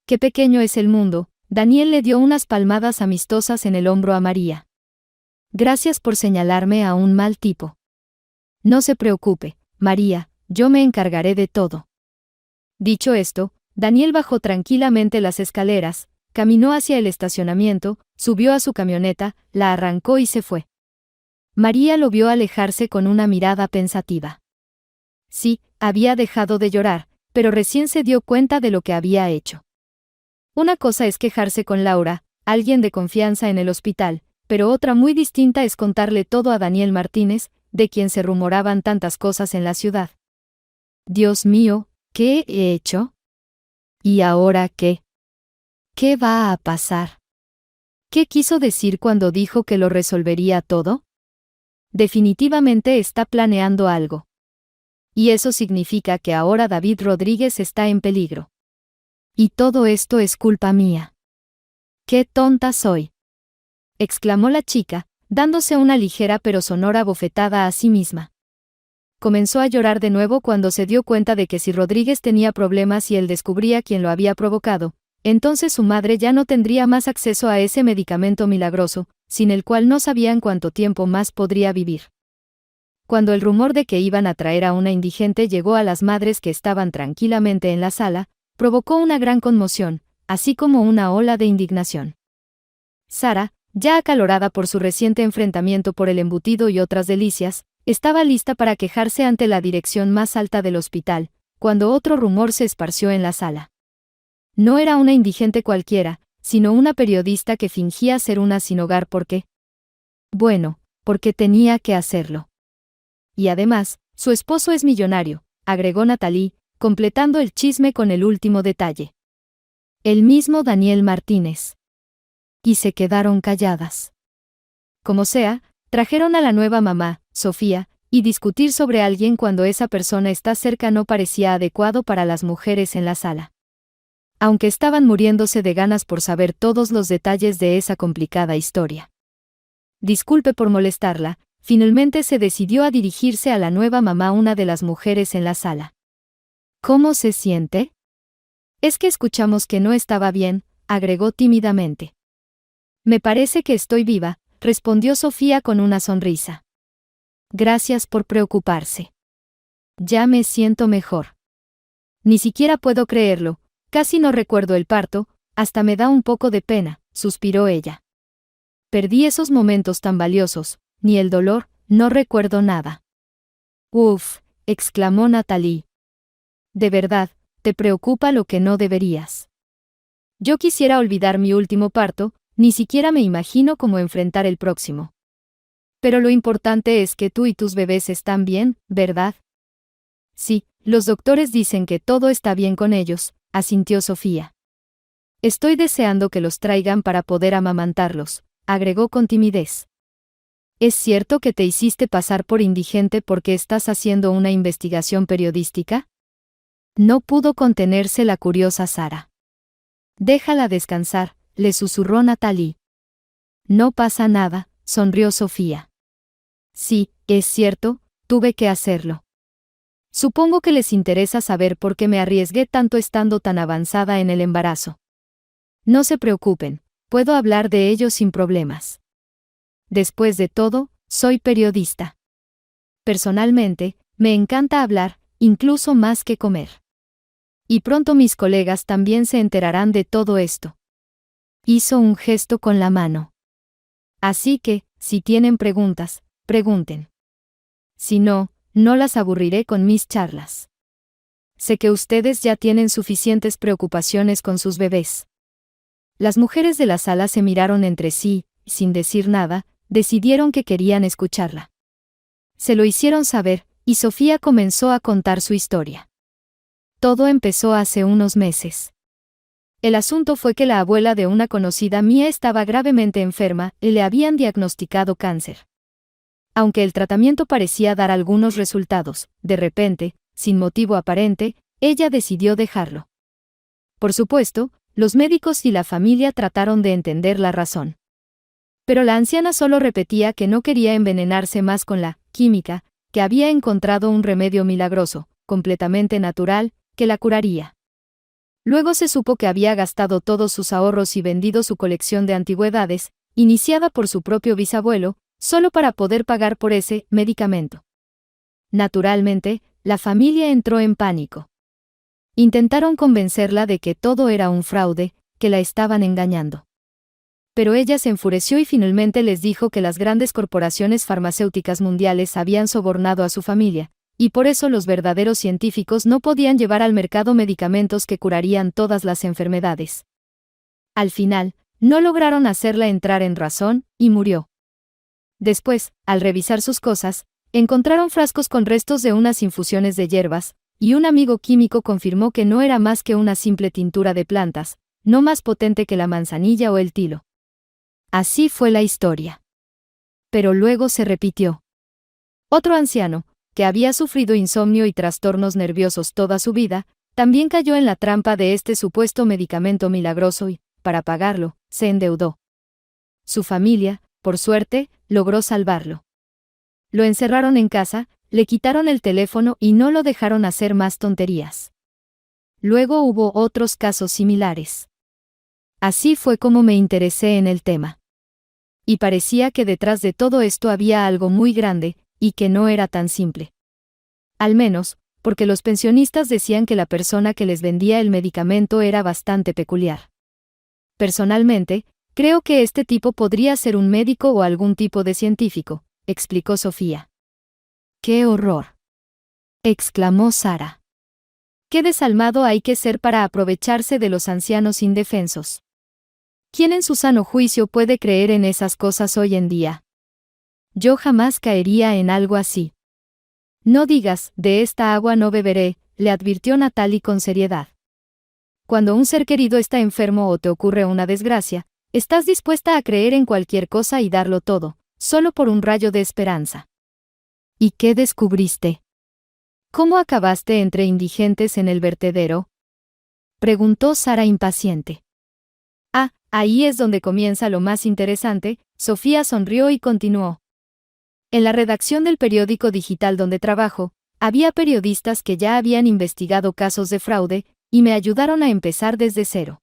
B: Qué pequeño es el mundo». Daniel le dio unas palmadas amistosas en el hombro a María. «Gracias por señalarme a un mal tipo. No se preocupe, María, yo me encargaré de todo». Dicho esto, Daniel bajó tranquilamente las escaleras, caminó hacia el estacionamiento, subió a su camioneta, la arrancó y se fue. María lo vio alejarse con una mirada pensativa. Sí, había dejado de llorar, pero recién se dio cuenta de lo que había hecho. Una cosa es quejarse con Laura, alguien de confianza en el hospital, pero otra muy distinta es contarle todo a Daniel Martínez, de quien se rumoraban tantas cosas en la ciudad. Dios mío, ¿qué he hecho? ¿Y ahora qué? ¿Qué va a pasar? ¿Qué quiso decir cuando dijo que lo resolvería todo? Definitivamente está planeando algo. Y eso significa que ahora David Rodríguez está en peligro. Y todo esto es culpa mía. ¡Qué tonta soy!, exclamó la chica, dándose una ligera pero sonora bofetada a sí misma. Comenzó a llorar de nuevo cuando se dio cuenta de que si Rodríguez tenía problemas y él descubría quién lo había provocado, entonces su madre ya no tendría más acceso a ese medicamento milagroso, sin el cual no sabían cuánto tiempo más podría vivir. Cuando el rumor de que iban a traer a una indigente llegó a las madres que estaban tranquilamente en la sala, provocó una gran conmoción, así como una ola de indignación. Sara, ya acalorada por su reciente enfrentamiento por el embutido y otras delicias, estaba lista para quejarse ante la dirección más alta del hospital, cuando otro rumor se esparció en la sala. No era una indigente cualquiera, sino una periodista que fingía ser una sin hogar porque... Bueno, porque tenía que hacerlo. Y además, su esposo es millonario, agregó Natalie, completando el chisme con el último detalle. El mismo Daniel Martínez. Y se quedaron calladas. Como sea, trajeron a la nueva mamá, Sofía, y discutir sobre alguien cuando esa persona está cerca no parecía adecuado para las mujeres en la sala. Aunque estaban muriéndose de ganas por saber todos los detalles de esa complicada historia. Disculpe por molestarla, finalmente se decidió a dirigirse a la nueva mamá una de las mujeres en la sala. ¿Cómo se siente? Es que escuchamos que no estaba bien, agregó tímidamente. Me parece que estoy viva, respondió Sofía con una sonrisa. Gracias por preocuparse. Ya me siento mejor. Ni siquiera puedo creerlo, casi no recuerdo el parto, hasta me da un poco de pena, suspiró ella. Perdí esos momentos tan valiosos, ni el dolor, no recuerdo nada. Uf, exclamó Natalie. De verdad, te preocupa lo que no deberías. Yo quisiera olvidar mi último parto, ni siquiera me imagino cómo enfrentar el próximo. Pero lo importante es que tú y tus bebés están bien, ¿verdad? Sí, los doctores dicen que todo está bien con ellos, asintió Sofía. Estoy deseando que los traigan para poder amamantarlos, agregó con timidez. ¿Es cierto que te hiciste pasar por indigente porque estás haciendo una investigación periodística? No pudo contenerse la curiosa Sara. Déjala descansar, le susurró Natalie. No pasa nada, sonrió Sofía. Sí, es cierto, tuve que hacerlo. Supongo que les interesa saber por qué me arriesgué tanto estando tan avanzada en el embarazo. No se preocupen, puedo hablar de ello sin problemas. Después de todo, soy periodista. Personalmente, me encanta hablar, incluso más que comer. Y pronto mis colegas también se enterarán de todo esto. Hizo un gesto con la mano. Así que, si tienen preguntas, pregunten. Si no, no las aburriré con mis charlas. Sé que ustedes ya tienen suficientes preocupaciones con sus bebés. Las mujeres de la sala se miraron entre sí, y sin decir nada, decidieron que querían escucharla. Se lo hicieron saber, y Sofía comenzó a contar su historia. Todo empezó hace unos meses. El asunto fue que la abuela de una conocida mía estaba gravemente enferma y le habían diagnosticado cáncer. Aunque el tratamiento parecía dar algunos resultados, de repente, sin motivo aparente, ella decidió dejarlo. Por supuesto, los médicos y la familia trataron de entender la razón. Pero la anciana solo repetía que no quería envenenarse más con la química, que había encontrado un remedio milagroso, completamente natural, que la curaría. Luego se supo que había gastado todos sus ahorros y vendido su colección de antigüedades, iniciada por su propio bisabuelo, solo para poder pagar por ese medicamento. Naturalmente, la familia entró en pánico. Intentaron convencerla de que todo era un fraude, que la estaban engañando. Pero ella se enfureció y finalmente les dijo que las grandes corporaciones farmacéuticas mundiales habían sobornado a su familia, y por eso los verdaderos científicos no podían llevar al mercado medicamentos que curarían todas las enfermedades. Al final, no lograron hacerla entrar en razón, y murió. Después, al revisar sus cosas, encontraron frascos con restos de unas infusiones de hierbas, y un amigo químico confirmó que no era más que una simple tintura de plantas, no más potente que la manzanilla o el tilo. Así fue la historia. Pero luego se repitió. Otro anciano, que había sufrido insomnio y trastornos nerviosos toda su vida, también cayó en la trampa de este supuesto medicamento milagroso y, para pagarlo, se endeudó. Su familia, por suerte, logró salvarlo. Lo encerraron en casa, le quitaron el teléfono y no lo dejaron hacer más tonterías. Luego hubo otros casos similares. Así fue como me interesé en el tema. Y parecía que detrás de todo esto había algo muy grande, y que no era tan simple. Al menos, porque los pensionistas decían que la persona que les vendía el medicamento era bastante peculiar. Personalmente, creo que este tipo podría ser un médico o algún tipo de científico, explicó Sofía. ¡Qué horror!, exclamó Sara. ¡Qué desalmado hay que ser para aprovecharse de los ancianos indefensos! ¿Quién en su sano juicio puede creer en esas cosas hoy en día? Yo jamás caería en algo así. No digas, de esta agua no beberé, le advirtió Natalie con seriedad. Cuando un ser querido está enfermo o te ocurre una desgracia, estás dispuesta a creer en cualquier cosa y darlo todo, solo por un rayo de esperanza. ¿Y qué descubriste? ¿Cómo acabaste entre indigentes en el vertedero?, preguntó Sara impaciente. Ah, ahí es donde comienza lo más interesante, Sofía sonrió y continuó. En la redacción del periódico digital donde trabajo, había periodistas que ya habían investigado casos de fraude, y me ayudaron a empezar desde cero.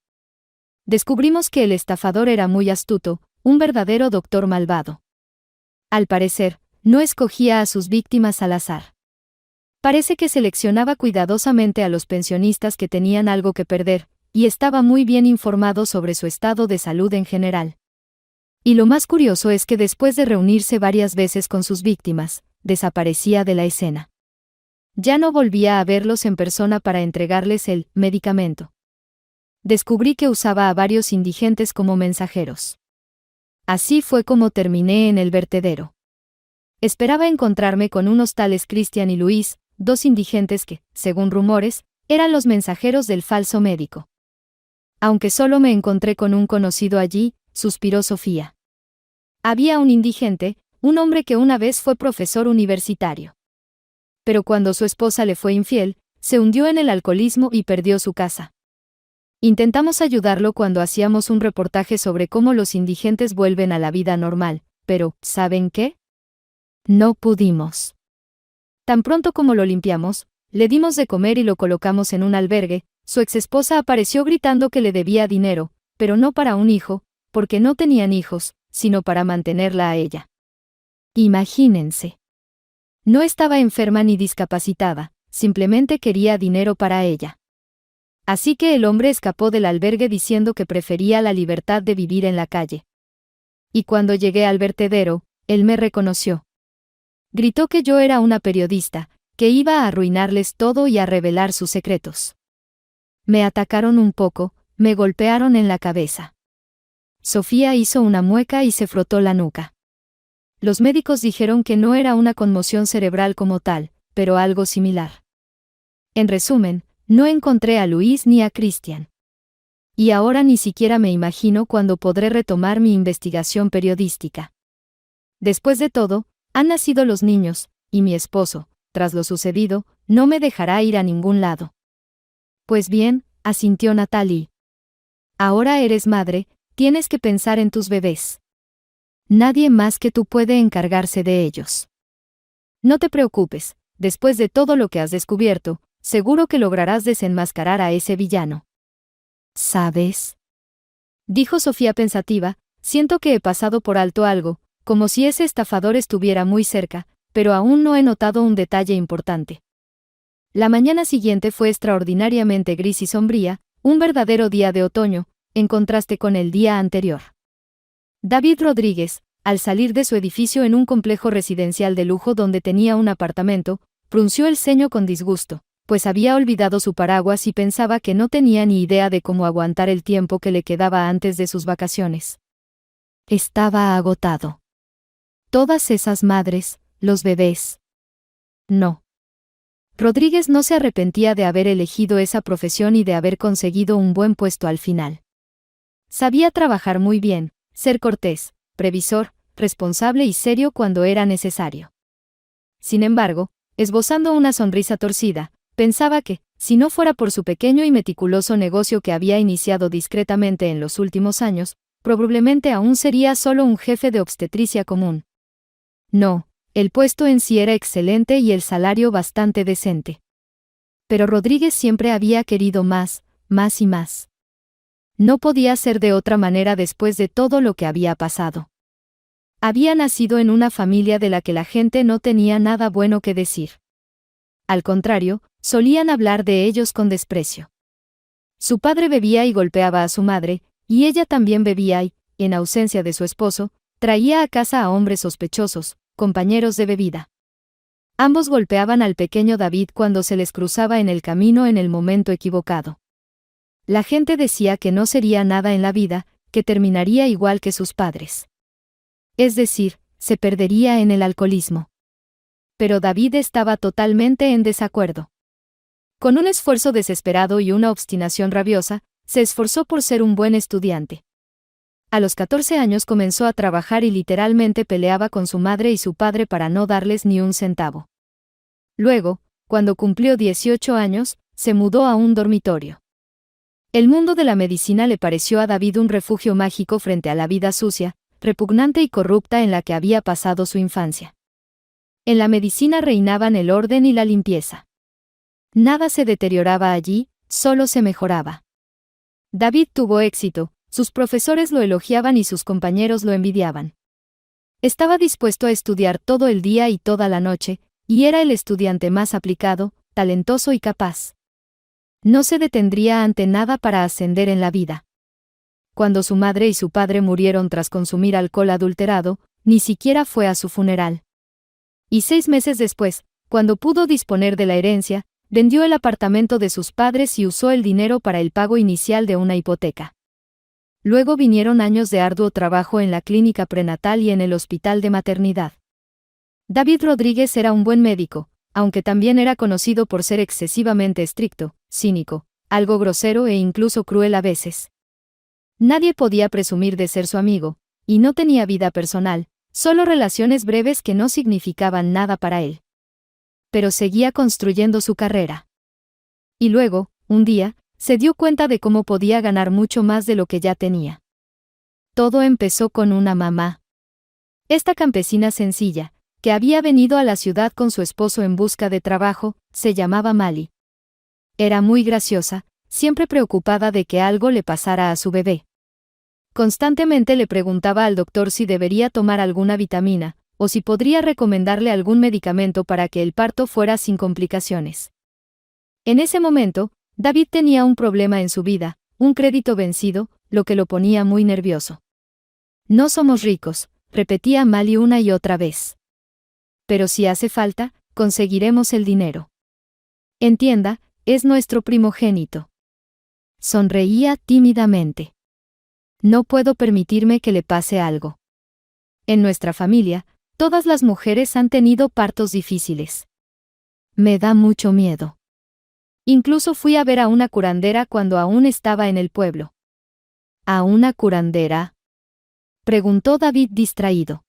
B: Descubrimos que el estafador era muy astuto, un verdadero doctor malvado. Al parecer, no escogía a sus víctimas al azar. Parece que seleccionaba cuidadosamente a los pensionistas que tenían algo que perder, y estaba muy bien informado sobre su estado de salud en general. Y lo más curioso es que después de reunirse varias veces con sus víctimas, desaparecía de la escena. Ya no volvía a verlos en persona para entregarles el medicamento. Descubrí que usaba a varios indigentes como mensajeros. Así fue como terminé en el vertedero. Esperaba encontrarme con unos tales Cristian y Luis, dos indigentes que, según rumores, eran los mensajeros del falso médico. Aunque solo me encontré con un conocido allí, suspiró Sofía. Había un indigente, un hombre que una vez fue profesor universitario. Pero cuando su esposa le fue infiel, se hundió en el alcoholismo y perdió su casa. Intentamos ayudarlo cuando hacíamos un reportaje sobre cómo los indigentes vuelven a la vida normal, pero, ¿saben qué? No pudimos. Tan pronto como lo limpiamos, le dimos de comer y lo colocamos en un albergue, su exesposa apareció gritando que le debía dinero, pero no para un hijo, porque no tenían hijos, sino para mantenerla a ella. Imagínense. No estaba enferma ni discapacitada, simplemente quería dinero para ella. Así que el hombre escapó del albergue diciendo que prefería la libertad de vivir en la calle. Y cuando llegué al vertedero, él me reconoció. Gritó que yo era una periodista, que iba a arruinarles todo y a revelar sus secretos. Me atacaron un poco, me golpearon en la cabeza. Sofía hizo una mueca y se frotó la nuca. Los médicos dijeron que no era una conmoción cerebral como tal, pero algo similar. En resumen, no encontré a Luis ni a Cristian. Y ahora ni siquiera me imagino cuándo podré retomar mi investigación periodística. Después de todo, han nacido los niños, y mi esposo, tras lo sucedido, no me dejará ir a ningún lado. Pues bien, asintió Natalie. Ahora eres madre, tienes que pensar en tus bebés. Nadie más que tú puede encargarse de ellos. No te preocupes, después de todo lo que has descubierto, seguro que lograrás desenmascarar a ese villano. ¿Sabes?, dijo Sofía pensativa, siento que he pasado por alto algo, como si ese estafador estuviera muy cerca, pero aún no he notado un detalle importante. La mañana siguiente fue extraordinariamente gris y sombría, un verdadero día de otoño, en contraste con el día anterior. David Rodríguez, al salir de su edificio en un complejo residencial de lujo donde tenía un apartamento, frunció el ceño con disgusto, pues había olvidado su paraguas y pensaba que no tenía ni idea de cómo aguantar el tiempo que le quedaba antes de sus vacaciones. Estaba agotado. Todas esas madres, los bebés. No. Rodríguez no se arrepentía de haber elegido esa profesión y de haber conseguido un buen puesto al final. Sabía trabajar muy bien, ser cortés, previsor, responsable y serio cuando era necesario. Sin embargo, esbozando una sonrisa torcida, pensaba que, si no fuera por su pequeño y meticuloso negocio que había iniciado discretamente en los últimos años, probablemente aún sería solo un jefe de obstetricia común. No, el puesto en sí era excelente y el salario bastante decente. Pero Rodríguez siempre había querido más, más y más. No podía ser de otra manera después de todo lo que había pasado. Había nacido en una familia de la que la gente no tenía nada bueno que decir. Al contrario, solían hablar de ellos con desprecio. Su padre bebía y golpeaba a su madre, y ella también bebía y, en ausencia de su esposo, traía a casa a hombres sospechosos, compañeros de bebida. Ambos golpeaban al pequeño David cuando se les cruzaba en el camino en el momento equivocado. La gente decía que no sería nada en la vida, que terminaría igual que sus padres. Es decir, se perdería en el alcoholismo. Pero David estaba totalmente en desacuerdo. Con un esfuerzo desesperado y una obstinación rabiosa, se esforzó por ser un buen estudiante. A los 14 años comenzó a trabajar y literalmente peleaba con su madre y su padre para no darles ni un centavo. Luego, cuando cumplió 18 años, se mudó a un dormitorio. El mundo de la medicina le pareció a David un refugio mágico frente a la vida sucia, repugnante y corrupta en la que había pasado su infancia. En la medicina reinaban el orden y la limpieza. Nada se deterioraba allí, solo se mejoraba. David tuvo éxito, sus profesores lo elogiaban y sus compañeros lo envidiaban. Estaba dispuesto a estudiar todo el día y toda la noche, y era el estudiante más aplicado, talentoso y capaz. No se detendría ante nada para ascender en la vida. Cuando su madre y su padre murieron tras consumir alcohol adulterado, ni siquiera fue a su funeral. Y 6 meses después, cuando pudo disponer de la herencia, vendió el apartamento de sus padres y usó el dinero para el pago inicial de una hipoteca. Luego vinieron años de arduo trabajo en la clínica prenatal y en el hospital de maternidad. David Rodríguez era un buen médico, aunque también era conocido por ser excesivamente estricto, cínico, algo grosero e incluso cruel a veces. Nadie podía presumir de ser su amigo, y no tenía vida personal, solo relaciones breves que no significaban nada para él. Pero seguía construyendo su carrera. Y luego, un día, se dio cuenta de cómo podía ganar mucho más de lo que ya tenía. Todo empezó con una mamá. Esta campesina sencilla, que había venido a la ciudad con su esposo en busca de trabajo, se llamaba Mali. Era muy graciosa, siempre preocupada de que algo le pasara a su bebé. Constantemente le preguntaba al doctor si debería tomar alguna vitamina, o si podría recomendarle algún medicamento para que el parto fuera sin complicaciones. En ese momento, David tenía un problema en su vida, un crédito vencido, lo que lo ponía muy nervioso. No somos ricos, repetía Mali una y otra vez. Pero si hace falta, conseguiremos el dinero. Entienda, es nuestro primogénito. Sonreía tímidamente. No puedo permitirme que le pase algo. En nuestra familia, todas las mujeres han tenido partos difíciles. Me da mucho miedo. Incluso fui a ver a una curandera cuando aún estaba en el pueblo. ¿A una curandera?, preguntó David distraído.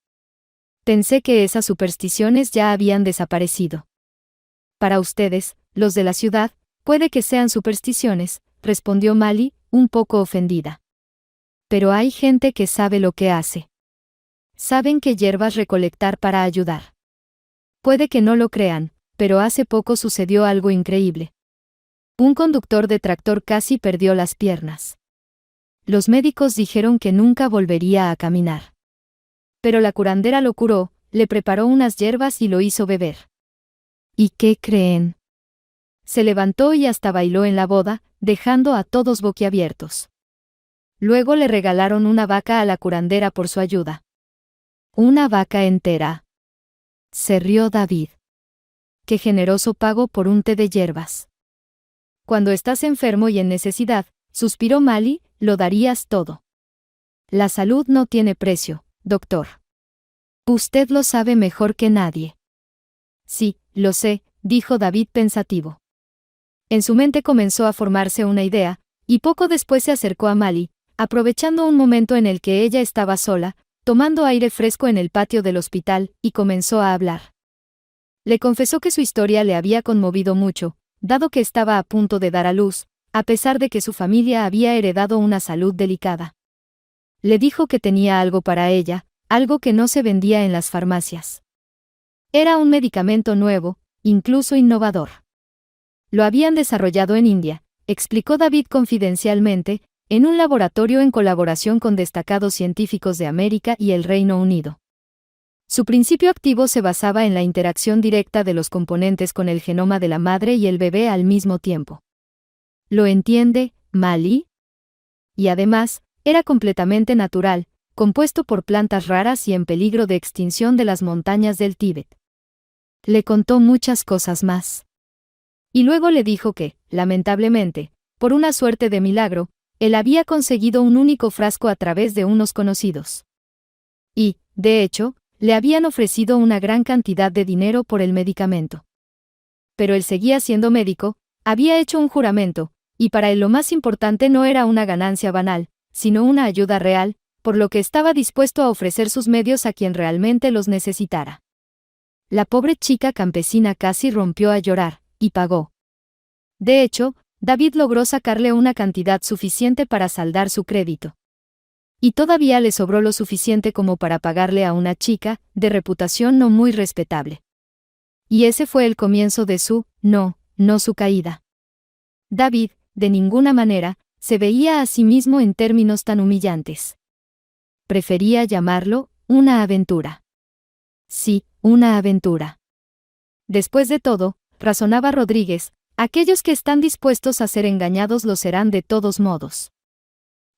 B: Pensé que esas supersticiones ya habían desaparecido. Para ustedes, los de la ciudad, puede que sean supersticiones, respondió Mali, un poco ofendida. Pero hay gente que sabe lo que hace. Saben qué hierbas recolectar para ayudar. Puede que no lo crean, pero hace poco sucedió algo increíble. Un conductor de tractor casi perdió las piernas. Los médicos dijeron que nunca volvería a caminar. Pero la curandera lo curó, le preparó unas hierbas y lo hizo beber. ¿Y qué creen? se levantó y hasta bailó en la boda, dejando a todos boquiabiertos. Luego le regalaron una vaca a la curandera por su ayuda. ¿Una vaca entera?, se rió David. Qué generoso pago por un té de hierbas. Cuando estás enfermo y en necesidad, suspiró Mali, lo darías todo. La salud no tiene precio, doctor. Usted lo sabe mejor que nadie. Sí, lo sé, dijo David pensativo. En su mente comenzó a formarse una idea, y poco después se acercó a Mali, aprovechando un momento en el que ella estaba sola, tomando aire fresco en el patio del hospital, y comenzó a hablar. Le confesó que su historia le había conmovido mucho, dado que estaba a punto de dar a luz, a pesar de que su familia había heredado una salud delicada. Le dijo que tenía algo para ella, algo que no se vendía en las farmacias. Era un medicamento nuevo, incluso innovador. Lo habían desarrollado en India, explicó David confidencialmente, en un laboratorio en colaboración con destacados científicos de América y el Reino Unido. Su principio activo se basaba en la interacción directa de los componentes con el genoma de la madre y el bebé al mismo tiempo. ¿Lo entiende, Mali? Y además, era completamente natural, compuesto por plantas raras y en peligro de extinción de las montañas del Tíbet. Le contó muchas cosas más. Y luego le dijo que, lamentablemente, por una suerte de milagro, él había conseguido un único frasco a través de unos conocidos. Y, de hecho, le habían ofrecido una gran cantidad de dinero por el medicamento. Pero él seguía siendo médico, había hecho un juramento, y para él lo más importante no era una ganancia banal, sino una ayuda real, por lo que estaba dispuesto a ofrecer sus medios a quien realmente los necesitara. La pobre chica campesina casi rompió a llorar, y pagó. De hecho, David logró sacarle una cantidad suficiente para saldar su crédito. Y todavía le sobró lo suficiente como para pagarle a una chica, de reputación no muy respetable. Y ese fue el comienzo de no su caída. David, de ninguna manera, se veía a sí mismo en términos tan humillantes. Prefería llamarlo, una aventura. Sí, una aventura. Después de todo, razonaba Rodríguez, aquellos que están dispuestos a ser engañados lo serán de todos modos.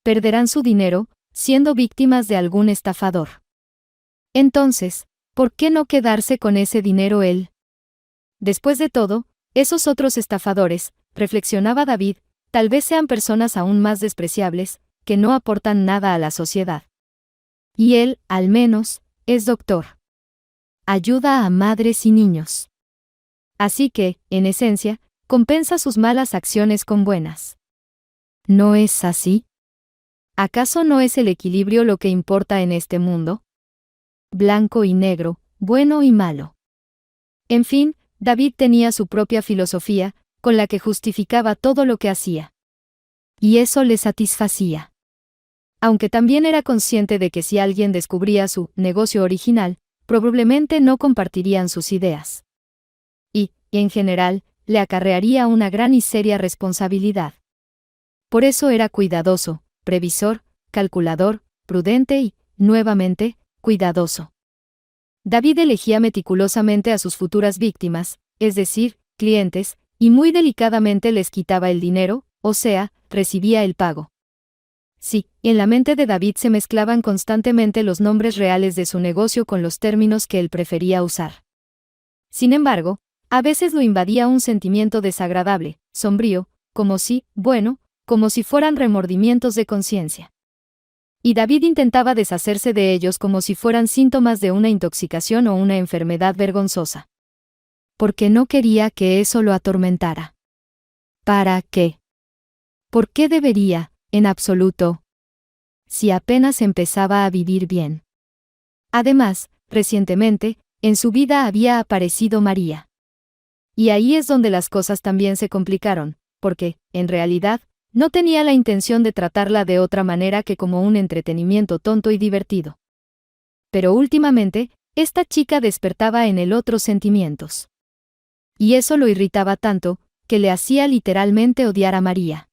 B: Perderán su dinero, siendo víctimas de algún estafador. Entonces, ¿por qué no quedarse con ese dinero él? Después de todo, esos otros estafadores, reflexionaba David, tal vez sean personas aún más despreciables, que no aportan nada a la sociedad. Y él, al menos, es doctor. Ayuda a madres y niños. Así que, en esencia, compensa sus malas acciones con buenas. ¿No es así? ¿Acaso no es el equilibrio lo que importa en este mundo? Blanco y negro, bueno y malo. En fin, David tenía su propia filosofía, con la que justificaba todo lo que hacía. Y eso le satisfacía. Aunque también era consciente de que si alguien descubría su negocio original, probablemente no compartirían sus ideas. Y, en general, le acarrearía una gran y seria responsabilidad. Por eso era cuidadoso, previsor, calculador, prudente y, nuevamente, cuidadoso. David elegía meticulosamente a sus futuras víctimas, es decir, clientes, y muy delicadamente les quitaba el dinero, o sea, recibía el pago. Sí, en la mente de David se mezclaban constantemente los nombres reales de su negocio con los términos que él prefería usar. Sin embargo, a veces lo invadía un sentimiento desagradable, sombrío, como si fueran remordimientos de conciencia. Y David intentaba deshacerse de ellos como si fueran síntomas de una intoxicación o una enfermedad vergonzosa. Porque no quería que eso lo atormentara. ¿Para qué? ¿Por qué debería, en absoluto? Si apenas empezaba a vivir bien. Además, recientemente, en su vida había aparecido María. Y ahí es donde las cosas también se complicaron, porque, en realidad, no tenía la intención de tratarla de otra manera que como un entretenimiento tonto y divertido. Pero últimamente, esta chica despertaba en él otros sentimientos. Y eso lo irritaba tanto, que le hacía literalmente odiar a María.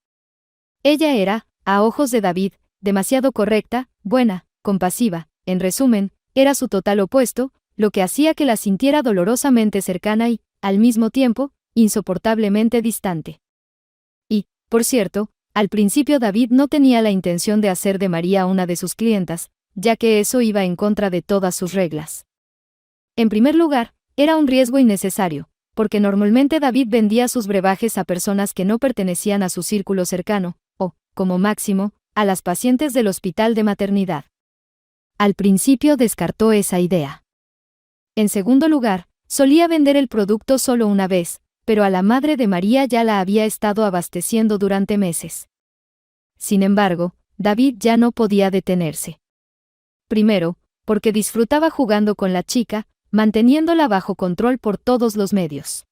B: Ella era, a ojos de David, demasiado correcta, buena, compasiva, en resumen, era su total opuesto, lo que hacía que la sintiera dolorosamente cercana y, al mismo tiempo, insoportablemente distante. Y, por cierto, al principio David no tenía la intención de hacer de María una de sus clientas, ya que eso iba en contra de todas sus reglas. En primer lugar, era un riesgo innecesario, porque normalmente David vendía sus brebajes a personas que no pertenecían a su círculo cercano, o, como máximo, a las pacientes del hospital de maternidad. Al principio descartó esa idea. En segundo lugar, solía vender el producto solo una vez, pero a la madre de María ya la había estado abasteciendo durante meses. Sin embargo, David ya no podía detenerse. Primero, porque disfrutaba jugando con la chica, manteniéndola bajo control por todos los medios.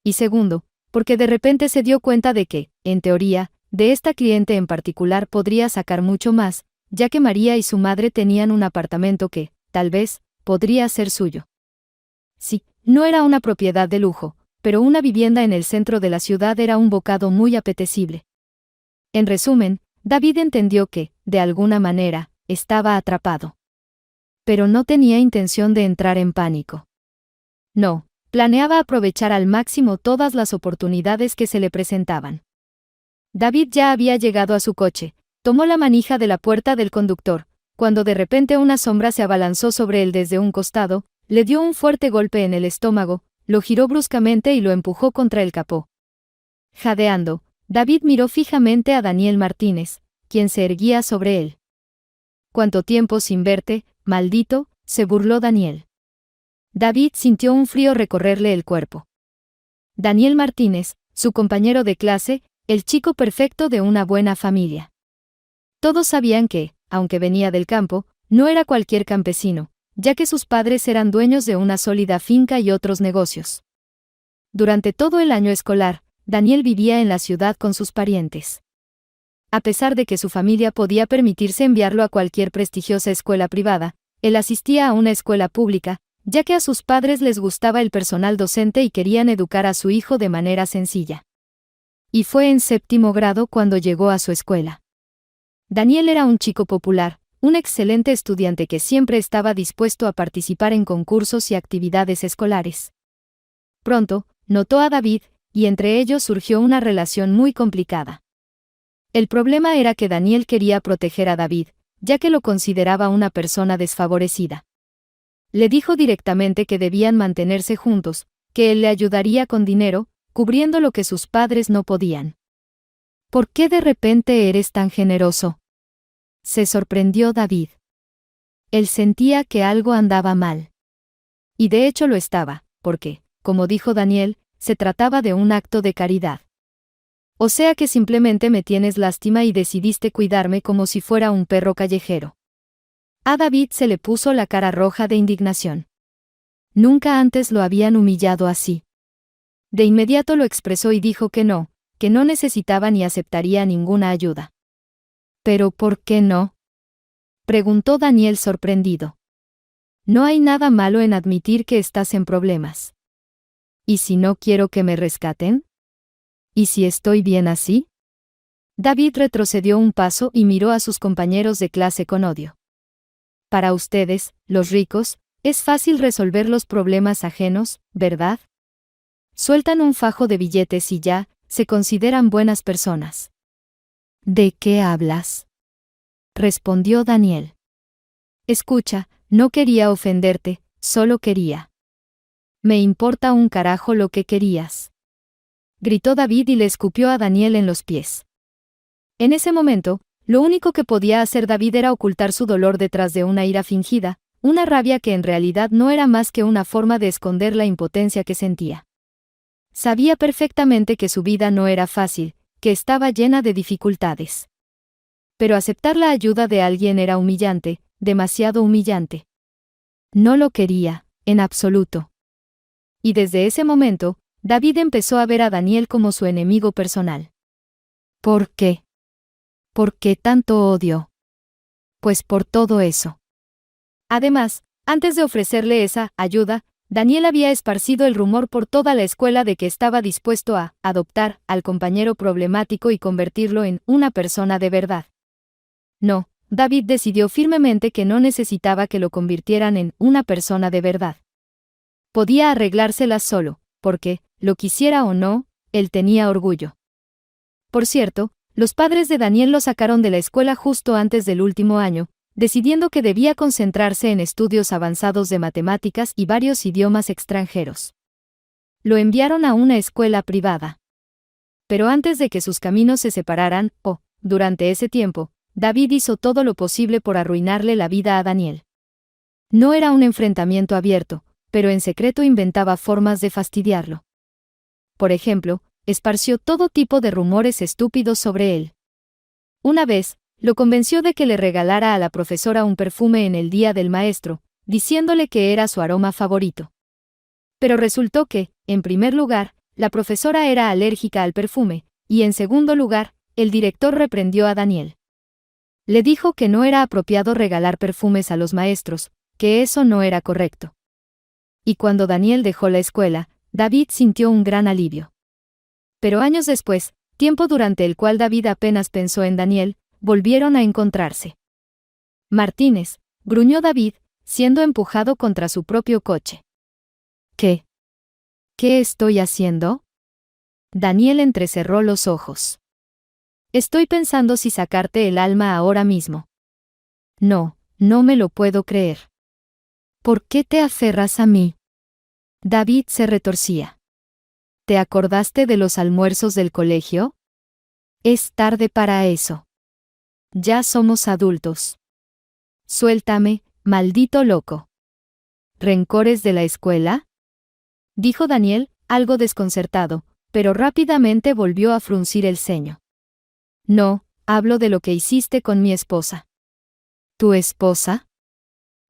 B: Y segundo, porque de repente se dio cuenta de que, en teoría, de esta cliente en particular podría sacar mucho más, ya que María y su madre tenían un apartamento que, tal vez, podría ser suyo. Sí, no era una propiedad de lujo, pero una vivienda en el centro de la ciudad era un bocado muy apetecible. En resumen, David entendió que, de alguna manera, estaba atrapado. Pero no tenía intención de entrar en pánico. No, planeaba aprovechar al máximo todas las oportunidades que se le presentaban. David ya había llegado a su coche, tomó la manija de la puerta del conductor, cuando de repente una sombra se abalanzó sobre él desde un costado, le dio un fuerte golpe en el estómago, lo giró bruscamente y lo empujó contra el capó. Jadeando, David miró fijamente a Daniel Martínez, quien se erguía sobre él. «¿Cuánto tiempo sin verte, maldito?», se burló Daniel. David sintió un frío recorrerle el cuerpo. Daniel Martínez, su compañero de clase, el chico perfecto de una buena familia. Todos sabían que, aunque venía del campo, no era cualquier campesino, ya que sus padres eran dueños de una sólida finca y otros negocios. Durante todo el año escolar, Daniel vivía en la ciudad con sus parientes. A pesar de que su familia podía permitirse enviarlo a cualquier prestigiosa escuela privada, él asistía a una escuela pública, ya que a sus padres les gustaba el personal docente y querían educar a su hijo de manera sencilla. Y fue en 7º grado cuando llegó a su escuela. Daniel era un chico popular, un excelente estudiante que siempre estaba dispuesto a participar en concursos y actividades escolares. Pronto, notó a David, y entre ellos surgió una relación muy complicada. El problema era que Daniel quería proteger a David, ya que lo consideraba una persona desfavorecida. Le dijo directamente que debían mantenerse juntos, que él le ayudaría con dinero, cubriendo lo que sus padres no podían. ¿Por qué de repente eres tan generoso?, se sorprendió David. Él sentía que algo andaba mal. Y de hecho lo estaba, porque, como dijo Daniel, se trataba de un acto de caridad. O sea que simplemente me tienes lástima y decidiste cuidarme como si fuera un perro callejero. A David se le puso la cara roja de indignación. Nunca antes lo habían humillado así. De inmediato lo expresó y dijo que no necesitaba ni aceptaría ninguna ayuda. ¿Pero por qué no?, preguntó Daniel sorprendido. No hay nada malo en admitir que estás en problemas. ¿Y si no quiero que me rescaten? ¿Y si estoy bien así? David retrocedió un paso y miró a sus compañeros de clase con odio. Para ustedes, los ricos, es fácil resolver los problemas ajenos, ¿verdad? Sueltan un fajo de billetes y ya, se consideran buenas personas. ¿De qué hablas?, respondió Daniel. Escucha, no quería ofenderte, solo quería. Me importa un carajo lo que querías, gritó David y le escupió a Daniel en los pies. En ese momento, lo único que podía hacer David era ocultar su dolor detrás de una ira fingida, una rabia que en realidad no era más que una forma de esconder la impotencia que sentía. Sabía perfectamente que su vida no era fácil, que estaba llena de dificultades. Pero aceptar la ayuda de alguien era humillante, demasiado humillante. No lo quería, en absoluto. Y desde ese momento, David empezó a ver a Daniel como su enemigo personal. ¿Por qué? ¿Por qué tanto odio? Pues por todo eso. Además, antes de ofrecerle esa ayuda, Daniel había esparcido el rumor por toda la escuela de que estaba dispuesto a adoptar al compañero problemático y convertirlo en una persona de verdad. No, David decidió firmemente que no necesitaba que lo convirtieran en una persona de verdad. Podía arreglárselas solo, porque, lo quisiera o no, él tenía orgullo. Por cierto, los padres de Daniel lo sacaron de la escuela justo antes del último año, decidiendo que debía concentrarse en estudios avanzados de matemáticas y varios idiomas extranjeros. Lo enviaron a una escuela privada. Pero antes de que sus caminos se separaran, durante ese tiempo, David hizo todo lo posible por arruinarle la vida a Daniel. No era un enfrentamiento abierto, pero en secreto inventaba formas de fastidiarlo. Por ejemplo, esparció todo tipo de rumores estúpidos sobre él. Una vez, lo convenció de que le regalara a la profesora un perfume en el día del maestro, diciéndole que era su aroma favorito. Pero resultó que, en primer lugar, la profesora era alérgica al perfume, y en segundo lugar, el director reprendió a Daniel. Le dijo que no era apropiado regalar perfumes a los maestros, que eso no era correcto. Y cuando Daniel dejó la escuela, David sintió un gran alivio. Pero años después, tiempo durante el cual David apenas pensó en Daniel, volvieron a encontrarse. Martínez, gruñó David, siendo empujado contra su propio coche. ¿Qué? ¿Qué estoy haciendo? Daniel entrecerró los ojos. Estoy pensando si sacarte el alma ahora mismo. No, no me lo puedo creer. ¿Por qué te aferras a mí? David se retorcía. ¿Te acordaste de los almuerzos del colegio? Es tarde para eso. Ya somos adultos. Suéltame, maldito loco. ¿Rencores de la escuela? Dijo Daniel, algo desconcertado, pero rápidamente volvió a fruncir el ceño. No, hablo de lo que hiciste con mi esposa. ¿Tu esposa?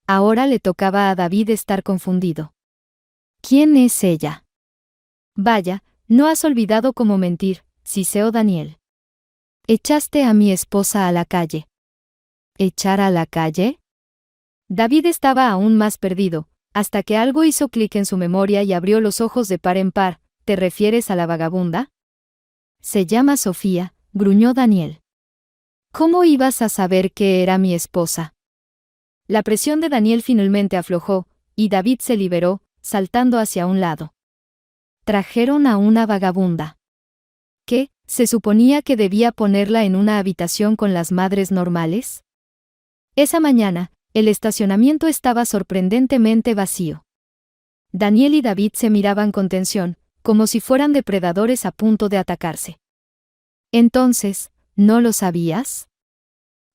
B: Ahora le tocaba a David estar confundido. ¿Quién es ella? Vaya, no has olvidado cómo mentir, siseó Daniel. Echaste a mi esposa a la calle. ¿Echar a la calle? David estaba aún más perdido, hasta que algo hizo clic en su memoria y abrió los ojos de par en par. ¿Te refieres a la vagabunda? Se llama Sofía, gruñó Daniel. ¿Cómo ibas a saber que era mi esposa? La presión de Daniel finalmente aflojó, y David se liberó, saltando hacia un lado. Trajeron a una vagabunda. ¿Qué? ¿Se suponía que debía ponerla en una habitación con las madres normales? Esa mañana, el estacionamiento estaba sorprendentemente vacío. Daniel y David se miraban con tensión, como si fueran depredadores a punto de atacarse. Entonces, ¿no lo sabías?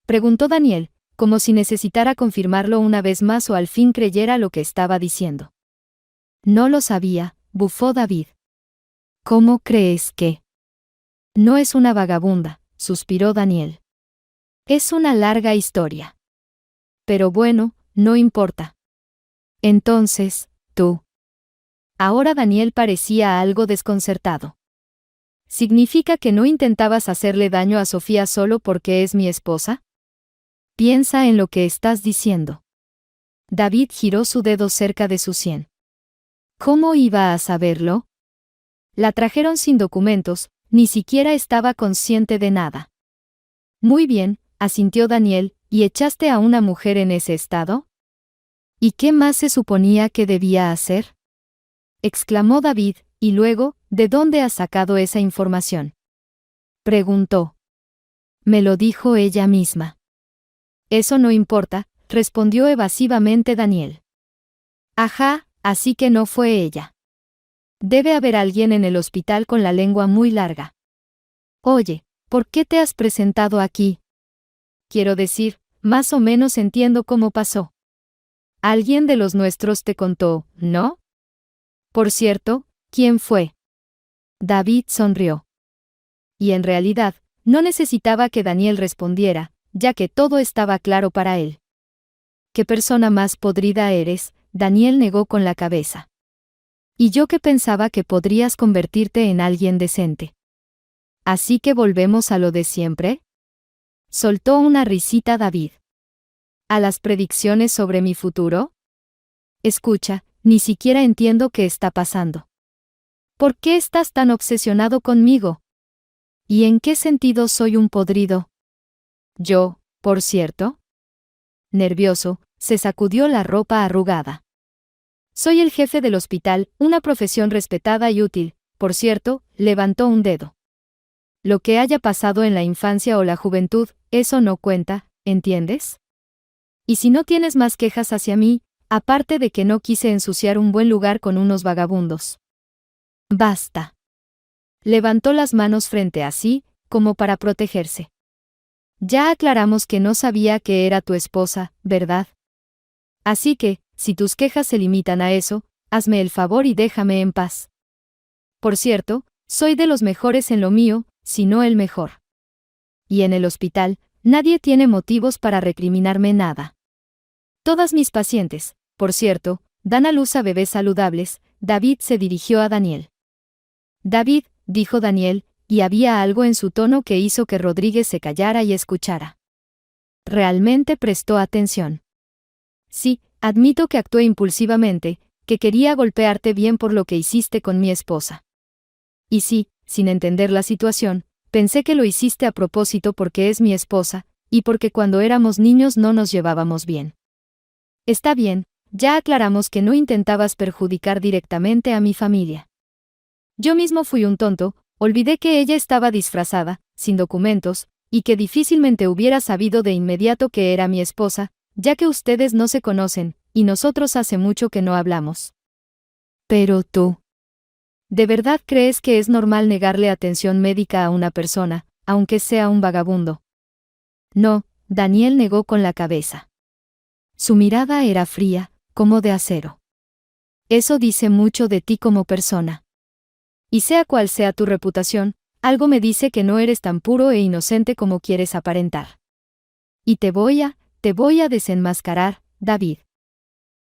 B: Preguntó Daniel, como si necesitara confirmarlo una vez más o al fin creyera lo que estaba diciendo. No lo sabía, bufó David. ¿Cómo crees que? No es una vagabunda, suspiró Daniel. Es una larga historia. Pero bueno, no importa. Entonces, tú. Ahora Daniel parecía algo desconcertado. ¿Significa que no intentabas hacerle daño a Sofía solo porque es mi esposa? Piensa en lo que estás diciendo. David giró su dedo cerca de su sien. ¿Cómo iba a saberlo? La trajeron sin documentos, ni siquiera estaba consciente de nada. Muy bien, asintió Daniel, ¿y echaste a una mujer en ese estado? ¿Y qué más se suponía que debía hacer? Exclamó David, y luego, ¿de dónde has sacado esa información? Preguntó. Me lo dijo ella misma. Eso no importa, respondió evasivamente Daniel. Ajá, así que no fue ella. Debe haber alguien en el hospital con la lengua muy larga. Oye, ¿por qué te has presentado aquí? Quiero decir, más o menos entiendo cómo pasó. Alguien de los nuestros te contó, ¿no? Por cierto, ¿quién fue? David sonrió. Y en realidad, no necesitaba que Daniel respondiera, ya que todo estaba claro para él. ¿Qué persona más podrida eres? Daniel negó con la cabeza. Y yo que pensaba que podrías convertirte en alguien decente. ¿Así que volvemos a lo de siempre? Soltó una risita David. ¿A las predicciones sobre mi futuro? Escucha, ni siquiera entiendo qué está pasando. ¿Por qué estás tan obsesionado conmigo? ¿Y en qué sentido soy un podrido? Yo, por cierto. Nervioso, se sacudió la ropa arrugada. Soy el jefe del hospital, una profesión respetada y útil, por cierto, levantó un dedo. Lo que haya pasado en la infancia o la juventud, eso no cuenta, ¿entiendes? Y si no tienes más quejas hacia mí, aparte de que no quise ensuciar un buen lugar con unos vagabundos. Basta. Levantó las manos frente a sí, como para protegerse. Ya aclaramos que no sabía que era tu esposa, ¿verdad? Así que, si tus quejas se limitan a eso, hazme el favor y déjame en paz. Por cierto, soy de los mejores en lo mío, si no el mejor. Y en el hospital, nadie tiene motivos para recriminarme nada. Todas mis pacientes, por cierto, dan a luz a bebés saludables. David se dirigió a Daniel. David, dijo Daniel, y había algo en su tono que hizo que Rodríguez se callara y escuchara. Realmente prestó atención. Sí, admito que actué impulsivamente, que quería golpearte bien por lo que hiciste con mi esposa. Y sí, sin entender la situación, pensé que lo hiciste a propósito porque es mi esposa, y porque cuando éramos niños no nos llevábamos bien. Está bien, ya aclaramos que no intentabas perjudicar directamente a mi familia. Yo mismo fui un tonto, olvidé que ella estaba disfrazada, sin documentos, y que difícilmente hubiera sabido de inmediato que era mi esposa, ya que ustedes no se conocen, y nosotros hace mucho que no hablamos. Pero tú. ¿De verdad crees que es normal negarle atención médica a una persona, aunque sea un vagabundo? No, Daniel negó con la cabeza. Su mirada era fría, como de acero. Eso dice mucho de ti como persona. Y sea cual sea tu reputación, algo me dice que no eres tan puro e inocente como quieres aparentar. Y te voy a desenmascarar, David.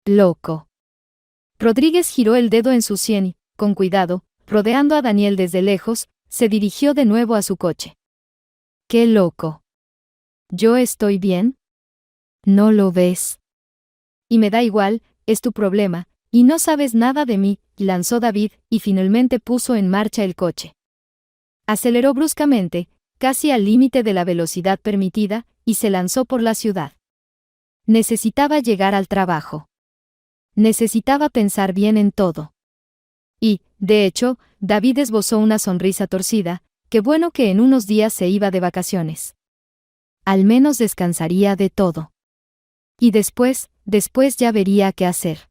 B: Loco. Rodríguez giró el dedo en su sien y, con cuidado, rodeando a Daniel desde lejos, se dirigió de nuevo a su coche. ¡Qué loco! ¿Yo estoy bien? ¿No lo ves? Y me da igual, es tu problema, y no sabes nada de mí, lanzó David, y finalmente puso en marcha el coche. Aceleró bruscamente, casi al límite de la velocidad permitida, y se lanzó por la ciudad. Necesitaba llegar al trabajo. Necesitaba pensar bien en todo. Y, de hecho, David esbozó una sonrisa torcida, qué bueno que en unos días se iba de vacaciones. Al menos descansaría de todo. Y después ya vería qué hacer.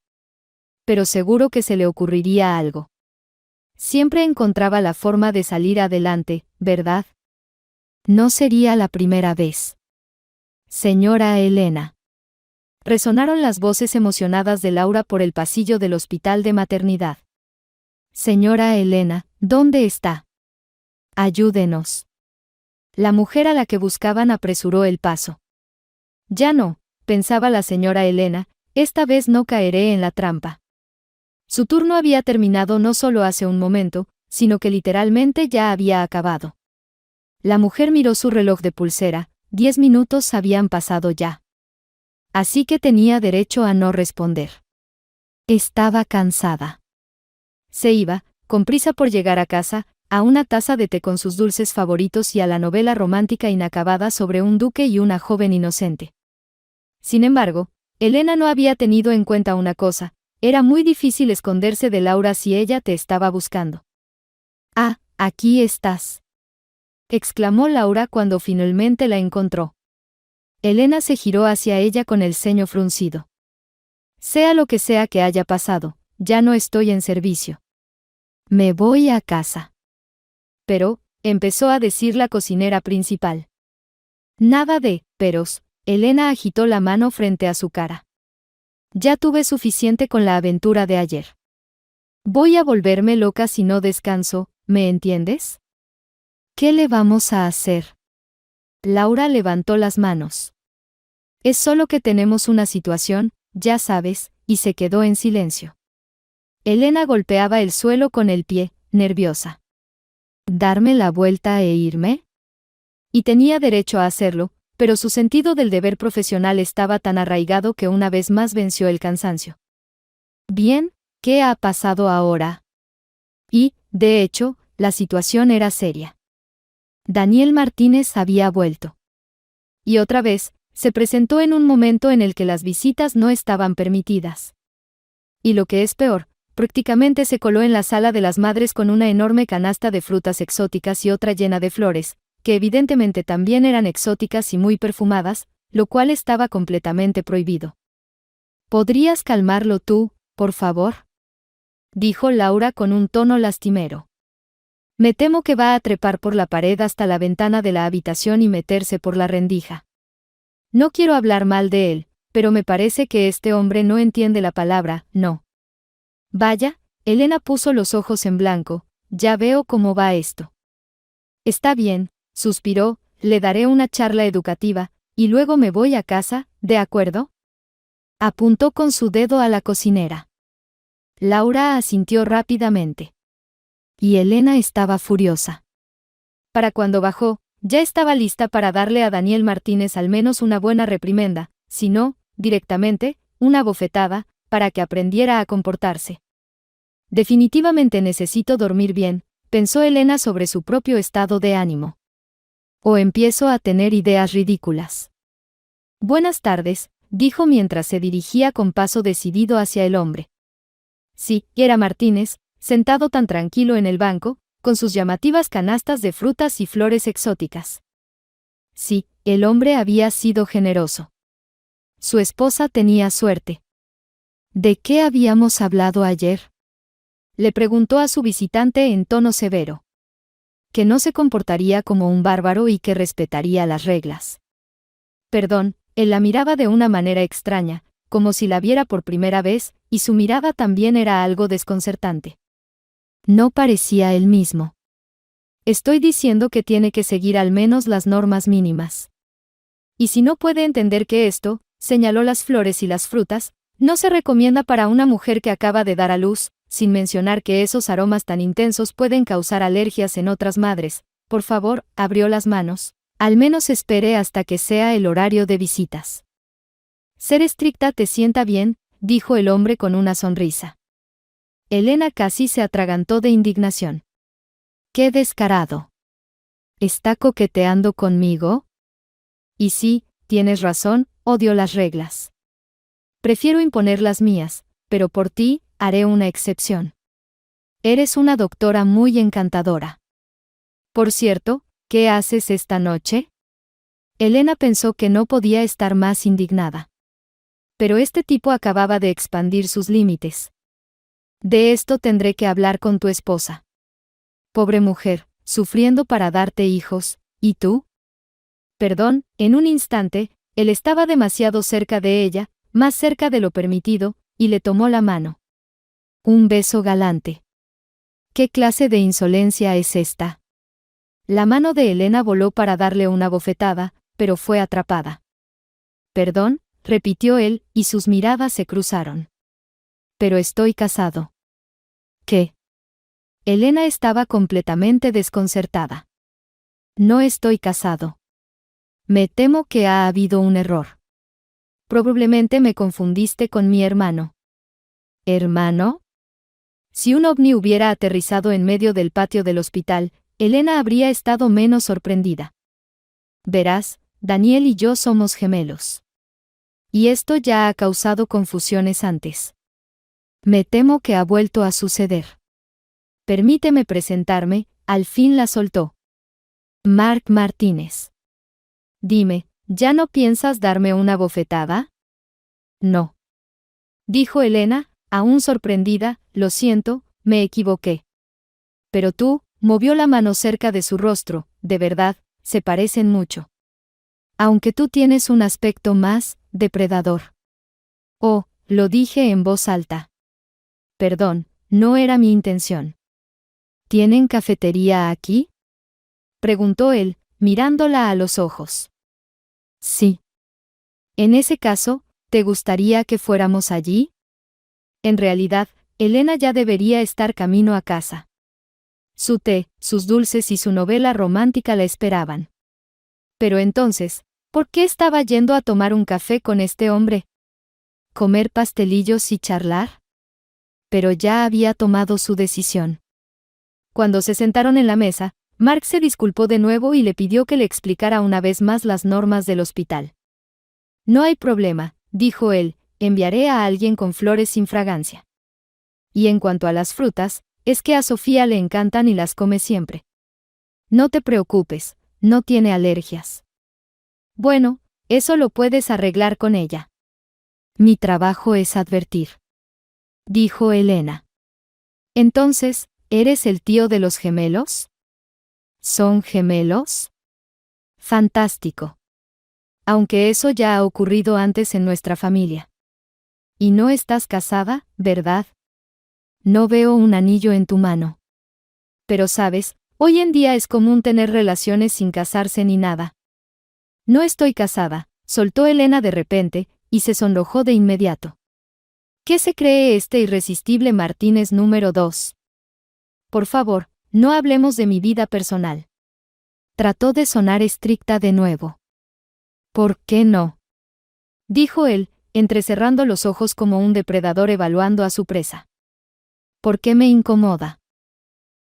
B: Pero seguro que se le ocurriría algo. Siempre encontraba la forma de salir adelante, ¿verdad? No sería la primera vez. Señora Elena. Resonaron las voces emocionadas de Laura por el pasillo del hospital de maternidad. Señora Elena, ¿dónde está? Ayúdenos. La mujer a la que buscaban apresuró el paso. Ya no, pensaba la señora Elena, esta vez no caeré en la trampa. Su turno había terminado no solo hace un momento, sino que literalmente ya había acabado. La mujer miró su reloj de pulsera, 10 minutos habían pasado ya. Así que tenía derecho a no responder. Estaba cansada. Se iba, con prisa por llegar a casa, a una taza de té con sus dulces favoritos y a la novela romántica inacabada sobre un duque y una joven inocente. Sin embargo, Elena no había tenido en cuenta una cosa, era muy difícil esconderse de Laura si ella te estaba buscando. «Ah, aquí estás», exclamó Laura cuando finalmente la encontró. Elena se giró hacia ella con el ceño fruncido. «Sea lo que sea que haya pasado, ya no estoy en servicio. Me voy a casa». «Pero», empezó a decir la cocinera principal. «Nada de peros», Elena agitó la mano frente a su cara. «Ya tuve suficiente con la aventura de ayer. Voy a volverme loca si no descanso, ¿me entiendes?» «¿Qué le vamos a hacer?» Laura levantó las manos. «Es solo que tenemos una situación, ya sabes», y se quedó en silencio. Elena golpeaba el suelo con el pie, nerviosa. ¿Darme la vuelta e irme? Y tenía derecho a hacerlo, pero su sentido del deber profesional estaba tan arraigado que una vez más venció el cansancio. Bien, ¿qué ha pasado ahora? Y, de hecho, la situación era seria. Daniel Martínez había vuelto. Y otra vez, se presentó en un momento en el que las visitas no estaban permitidas. Y lo que es peor, prácticamente se coló en la sala de las madres con una enorme canasta de frutas exóticas y otra llena de flores, que evidentemente también eran exóticas y muy perfumadas, lo cual estaba completamente prohibido. ¿Podrías calmarlo tú, por favor?, dijo Laura con un tono lastimero. Me temo que va a trepar por la pared hasta la ventana de la habitación y meterse por la rendija. No quiero hablar mal de él, pero me parece que este hombre no entiende la palabra no. Vaya, Elena puso los ojos en blanco, ya veo cómo va esto. Está bien, suspiró, le daré una charla educativa, y luego me voy a casa, ¿de acuerdo? Apuntó con su dedo a la cocinera. Laura asintió rápidamente. Y Elena estaba furiosa. Para cuando bajó, ya estaba lista para darle a Daniel Martínez al menos una buena reprimenda, si no, directamente, una bofetada, para que aprendiera a comportarse. Definitivamente necesito dormir bien, pensó Elena sobre su propio estado de ánimo. O empiezo a tener ideas ridículas. Buenas tardes, dijo mientras se dirigía con paso decidido hacia el hombre. Sí, era Martínez, sentado tan tranquilo en el banco, con sus llamativas canastas de frutas y flores exóticas. Sí, el hombre había sido generoso. Su esposa tenía suerte. ¿De qué habíamos hablado ayer?, le preguntó a su visitante en tono severo. Que no se comportaría como un bárbaro y que respetaría las reglas. Perdón, él la miraba de una manera extraña, como si la viera por primera vez, y su mirada también era algo desconcertante. No parecía él mismo. Estoy diciendo que tiene que seguir al menos las normas mínimas. Y si no puede entender que esto, señaló las flores y las frutas, no se recomienda para una mujer que acaba de dar a luz, sin mencionar que esos aromas tan intensos pueden causar alergias en otras madres, por favor, abrió las manos, al menos espere hasta que sea el horario de visitas. Ser estricta te sienta bien, dijo el hombre con una sonrisa. Elena casi se atragantó de indignación. ¡Qué descarado! ¿Está coqueteando conmigo? Y sí, tienes razón, odio las reglas. Prefiero imponer las mías, pero por ti, haré una excepción. Eres una doctora muy encantadora. Por cierto, ¿qué haces esta noche? Elena pensó que no podía estar más indignada. Pero este tipo acababa de expandir sus límites. De esto tendré que hablar con tu esposa. Pobre mujer, sufriendo para darte hijos, ¿y tú? Perdón, en un instante, él estaba demasiado cerca de ella, más cerca de lo permitido, y le tomó la mano. Un beso galante. ¿Qué clase de insolencia es esta? La mano de Elena voló para darle una bofetada, pero fue atrapada. Perdón, repitió él, y sus miradas se cruzaron. Pero estoy casado. ¿Qué? Elena estaba completamente desconcertada. No estoy casado. Me temo que ha habido un error. Probablemente me confundiste con mi hermano. ¿Hermano? Si un ovni hubiera aterrizado en medio del patio del hospital, Elena habría estado menos sorprendida. Verás, Daniel y yo somos gemelos. Y esto ya ha causado confusiones antes. Me temo que ha vuelto a suceder. Permíteme presentarme, al fin la soltó. Mark Martínez. Dime, ¿ya no piensas darme una bofetada? No. Dijo Elena, aún sorprendida, lo siento, me equivoqué. Pero tú, movió la mano cerca de su rostro, de verdad, se parecen mucho. Aunque tú tienes un aspecto más, depredador. Oh, lo dije en voz alta. Perdón, no era mi intención. ¿Tienen cafetería aquí?, preguntó él, mirándola a los ojos. Sí. En ese caso, ¿te gustaría que fuéramos allí? En realidad, Elena ya debería estar camino a casa. Su té, sus dulces y su novela romántica la esperaban. Pero entonces, ¿por qué estaba yendo a tomar un café con este hombre? ¿Comer pastelillos y charlar? Pero ya había tomado su decisión. Cuando se sentaron en la mesa, Mark se disculpó de nuevo y le pidió que le explicara una vez más las normas del hospital. No hay problema, dijo él, enviaré a alguien con flores sin fragancia. y en cuanto a las frutas, es que a Sofía le encantan y las come siempre. No te preocupes, no tiene alergias. Bueno, eso lo puedes arreglar con ella. Mi trabajo es advertir, dijo Elena. Entonces, ¿eres el tío de los gemelos? ¿Son gemelos? Fantástico. Aunque eso ya ha ocurrido antes en nuestra familia. Y no estás casada, ¿verdad? No veo un anillo en tu mano. Pero sabes, hoy en día es común tener relaciones sin casarse ni nada. No estoy casada, soltó Elena de repente, y se sonrojó de inmediato. ¿Qué se cree este irresistible Martínez número 2? Por favor, no hablemos de mi vida personal. Trató de sonar estricta de nuevo. ¿Por qué no? Dijo él, entrecerrando los ojos como un depredador evaluando a su presa. ¿Por qué me incomoda?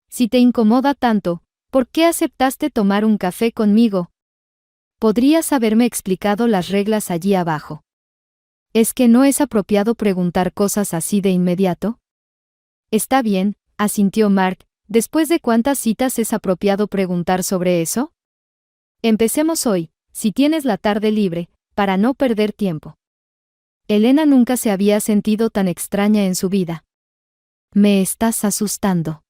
B: Si te incomoda tanto, ¿por qué aceptaste tomar un café conmigo? Podrías haberme explicado las reglas allí abajo. ¿Es que no es apropiado preguntar cosas así de inmediato? Está bien, asintió Mark. ¿Después de cuántas citas es apropiado preguntar sobre eso? Empecemos hoy, si tienes la tarde libre, para no perder tiempo. Elena nunca se había sentido tan extraña en su vida. Me estás asustando.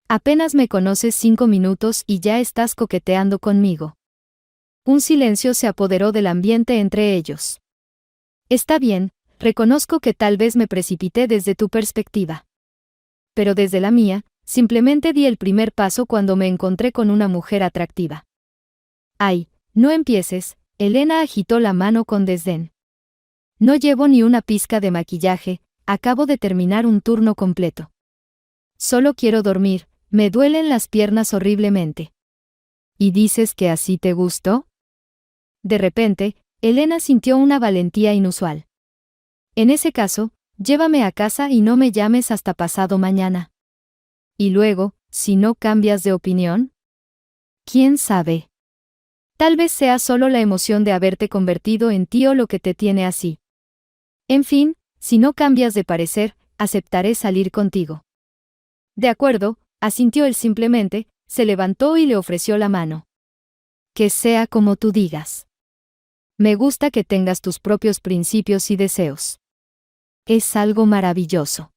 B: Apenas me conoces 5 minutos y ya estás coqueteando conmigo. Un silencio se apoderó del ambiente entre ellos. Está bien, reconozco que tal vez me precipité desde tu perspectiva. Pero desde la mía, simplemente di el primer paso cuando me encontré con una mujer atractiva. Ay, no empieces, Elena agitó la mano con desdén. No llevo ni una pizca de maquillaje, acabo de terminar un turno completo. Solo quiero dormir, me duelen las piernas horriblemente. ¿Y dices que así te gustó? De repente, Elena sintió una valentía inusual. En ese caso, llévame a casa y no me llames hasta pasado mañana. Y luego, si no cambias de opinión. ¿Quién sabe? Tal vez sea solo la emoción de haberte convertido en tío lo que te tiene así. En fin, si no cambias de parecer, aceptaré salir contigo. De acuerdo, asintió él simplemente, se levantó y le ofreció la mano. Que sea como tú digas. Me gusta que tengas tus propios principios y deseos. Es algo maravilloso.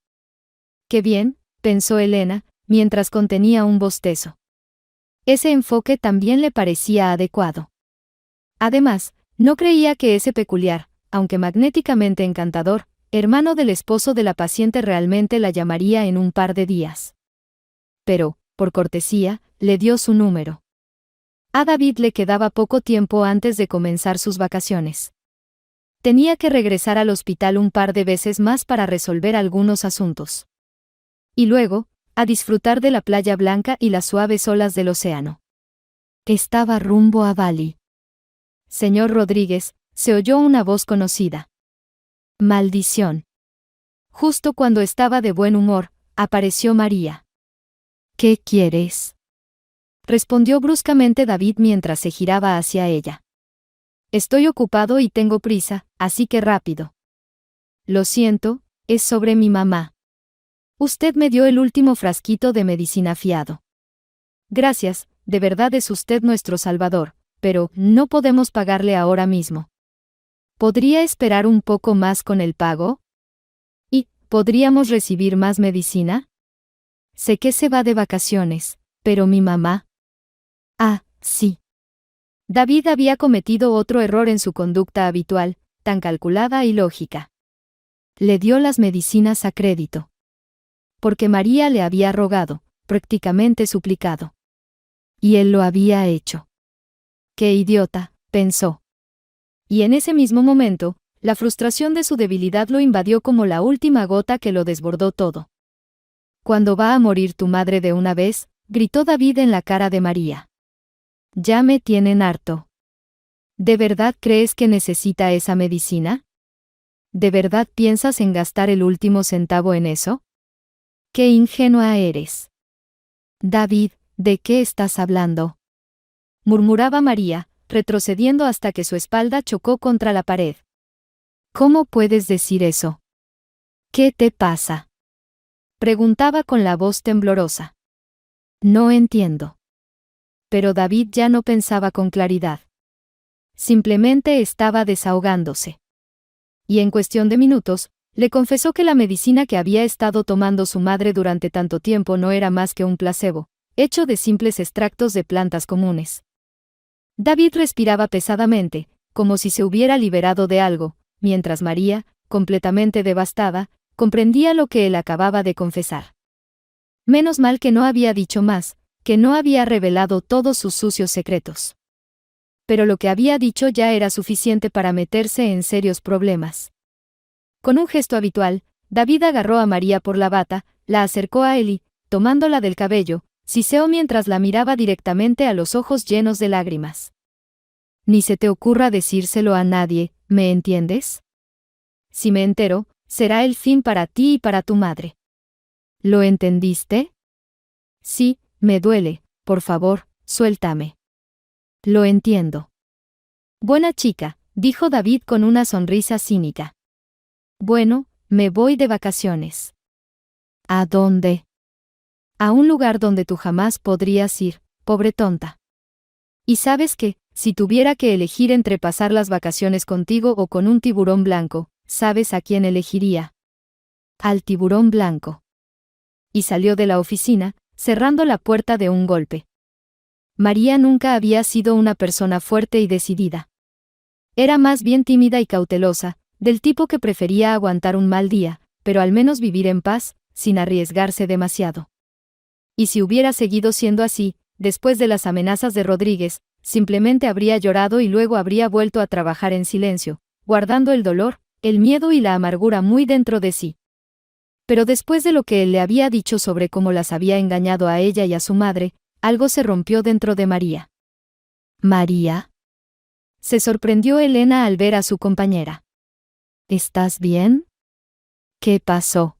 B: Qué bien, pensó Elena, mientras contenía un bostezo. Ese enfoque también le parecía adecuado. Además, no creía que ese peculiar, aunque magnéticamente encantador, hermano del esposo de la paciente realmente la llamaría en un par de días. Pero, por cortesía, le dio su número. A David le quedaba poco tiempo antes de comenzar sus vacaciones. Tenía que regresar al hospital un par de veces más para resolver algunos asuntos. Y luego, a disfrutar de la playa blanca y las suaves olas del océano. Estaba rumbo a Bali. Señor Rodríguez, se oyó una voz conocida. Maldición. Justo cuando estaba de buen humor, apareció María. ¿Qué quieres? Respondió bruscamente David mientras se giraba hacia ella. Estoy ocupado y tengo prisa, así que rápido. Lo siento, es sobre mi mamá. Usted me dio el último frasquito de medicina fiado. Gracias, de verdad es usted nuestro salvador, pero no podemos pagarle ahora mismo. ¿Podría esperar un poco más con el pago? ¿Y podríamos recibir más medicina? Sé que se va de vacaciones, pero mi mamá. Ah, sí. David había cometido otro error en su conducta habitual, tan calculada y lógica. Le dio las medicinas a crédito. Porque María le había rogado, prácticamente suplicado. Y él lo había hecho. ¡Qué idiota!, pensó. Y en ese mismo momento, la frustración de su debilidad lo invadió como la última gota que lo desbordó todo. «¿Cuándo va a morir tu madre de una vez?», gritó David en la cara de María. «Ya me tienen harto». ¿De verdad crees que necesita esa medicina? ¿De verdad piensas en gastar el último centavo en eso? ¡Qué ingenua eres! David, ¿de qué estás hablando?, murmuraba María, retrocediendo hasta que su espalda chocó contra la pared. ¿Cómo puedes decir eso? ¿Qué te pasa? Preguntaba con la voz temblorosa. No entiendo. Pero David ya no pensaba con claridad. Simplemente estaba desahogándose. Y en cuestión de minutos, le confesó que la medicina que había estado tomando su madre durante tanto tiempo no era más que un placebo, hecho de simples extractos de plantas comunes. David respiraba pesadamente, como si se hubiera liberado de algo, mientras María, completamente devastada, comprendía lo que él acababa de confesar. Menos mal que no había dicho más, que no había revelado todos sus sucios secretos. Pero lo que había dicho ya era suficiente para meterse en serios problemas. Con un gesto habitual, David agarró a María por la bata, la acercó a él y, tomándola del cabello, siseó mientras la miraba directamente a los ojos llenos de lágrimas. Ni se te ocurra decírselo a nadie, ¿me entiendes? Si me entero, será el fin para ti y para tu madre. ¿Lo entendiste? Sí, me duele, por favor, suéltame. Lo entiendo. Buena chica, dijo David con una sonrisa cínica. Bueno, me voy de vacaciones. ¿A dónde? A un lugar donde tú jamás podrías ir, pobre tonta. Y sabes que, si tuviera que elegir entre pasar las vacaciones contigo o con un tiburón blanco, ¿sabes a quién elegiría? Al tiburón blanco. Y salió de la oficina, cerrando la puerta de un golpe. María nunca había sido una persona fuerte y decidida. Era más bien tímida y cautelosa, del tipo que prefería aguantar un mal día, pero al menos vivir en paz, sin arriesgarse demasiado. Y si hubiera seguido siendo así, después de las amenazas de Rodríguez, simplemente habría llorado y luego habría vuelto a trabajar en silencio, guardando el dolor, el miedo y la amargura muy dentro de sí. Pero después de lo que él le había dicho sobre cómo las había engañado a ella y a su madre, algo se rompió dentro de María. ¿María? Se sorprendió Elena al ver a su compañera. ¿Estás bien? ¿Qué pasó?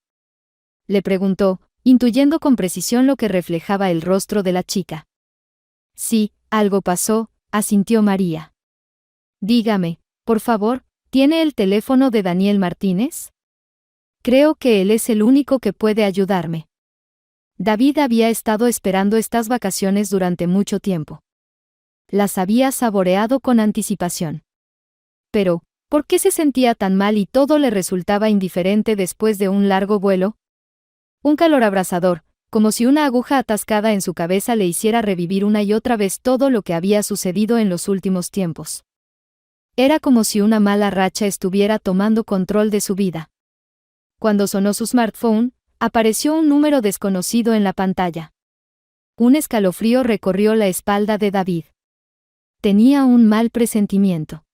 B: Le preguntó, intuyendo con precisión lo que reflejaba el rostro de la chica. Sí, algo pasó, asintió María. Dígame, por favor, ¿tiene el teléfono de Daniel Martínez? Creo que él es el único que puede ayudarme. David había estado esperando estas vacaciones durante mucho tiempo. Las había saboreado con anticipación. Pero, ¿por qué se sentía tan mal y todo le resultaba indiferente después de un largo vuelo? Un calor abrasador, como si una aguja atascada en su cabeza le hiciera revivir una y otra vez todo lo que había sucedido en los últimos tiempos. Era como si una mala racha estuviera tomando control de su vida. Cuando sonó su smartphone, apareció un número desconocido en la pantalla. Un escalofrío recorrió la espalda de David. Tenía un mal presentimiento.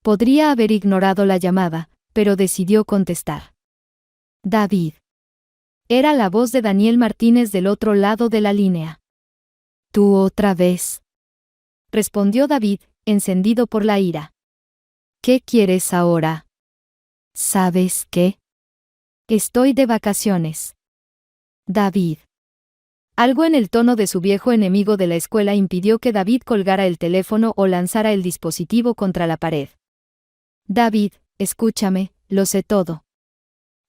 B: Podría haber ignorado la llamada, pero decidió contestar. David. Era la voz de Daniel Martínez del otro lado de la línea. ¿Tú otra vez? Respondió David, encendido por la ira. ¿Qué quieres ahora? ¿Sabes qué? Estoy de vacaciones. David. Algo en el tono de su viejo enemigo de la escuela impidió que David colgara el teléfono o lanzara el dispositivo contra la pared. David, escúchame, lo sé todo.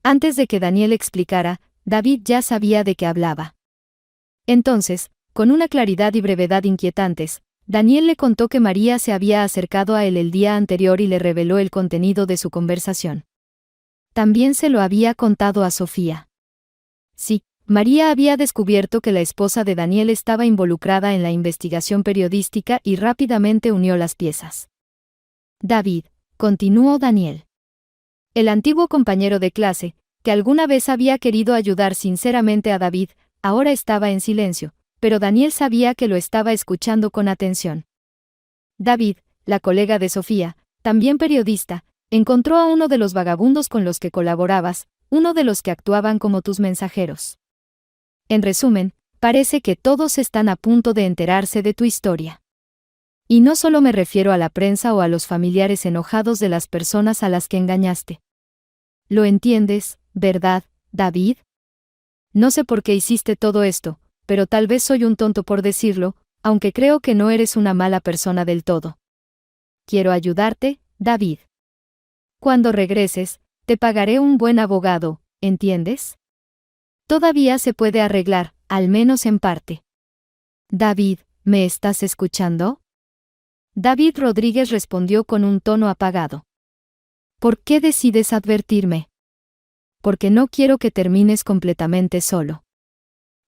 B: Antes de que Daniel explicara, David ya sabía de qué hablaba. Entonces, con una claridad y brevedad inquietantes, Daniel le contó que María se había acercado a él el día anterior y le reveló el contenido de su conversación. También se lo había contado a Sofía. Sí, María había descubierto que la esposa de Daniel estaba involucrada en la investigación periodística y rápidamente unió las piezas. David, continuó Daniel. El antiguo compañero de clase, que alguna vez había querido ayudar sinceramente a David, ahora estaba en silencio, pero Daniel sabía que lo estaba escuchando con atención. David, la colega de Sofía, también periodista, encontró a uno de los vagabundos con los que colaborabas, uno de los que actuaban como tus mensajeros. En resumen, parece que todos están a punto de enterarse de tu historia. Y no solo me refiero a la prensa o a los familiares enojados de las personas a las que engañaste. ¿Lo entiendes, verdad, David? No sé por qué hiciste todo esto, pero tal vez soy un tonto por decirlo, aunque creo que no eres una mala persona del todo. Quiero ayudarte, David. Cuando regreses, te pagaré un buen abogado, ¿entiendes? Todavía se puede arreglar, al menos en parte. David, ¿me estás escuchando? David Rodríguez respondió con un tono apagado. ¿Por qué decides advertirme? Porque no quiero que termines completamente solo.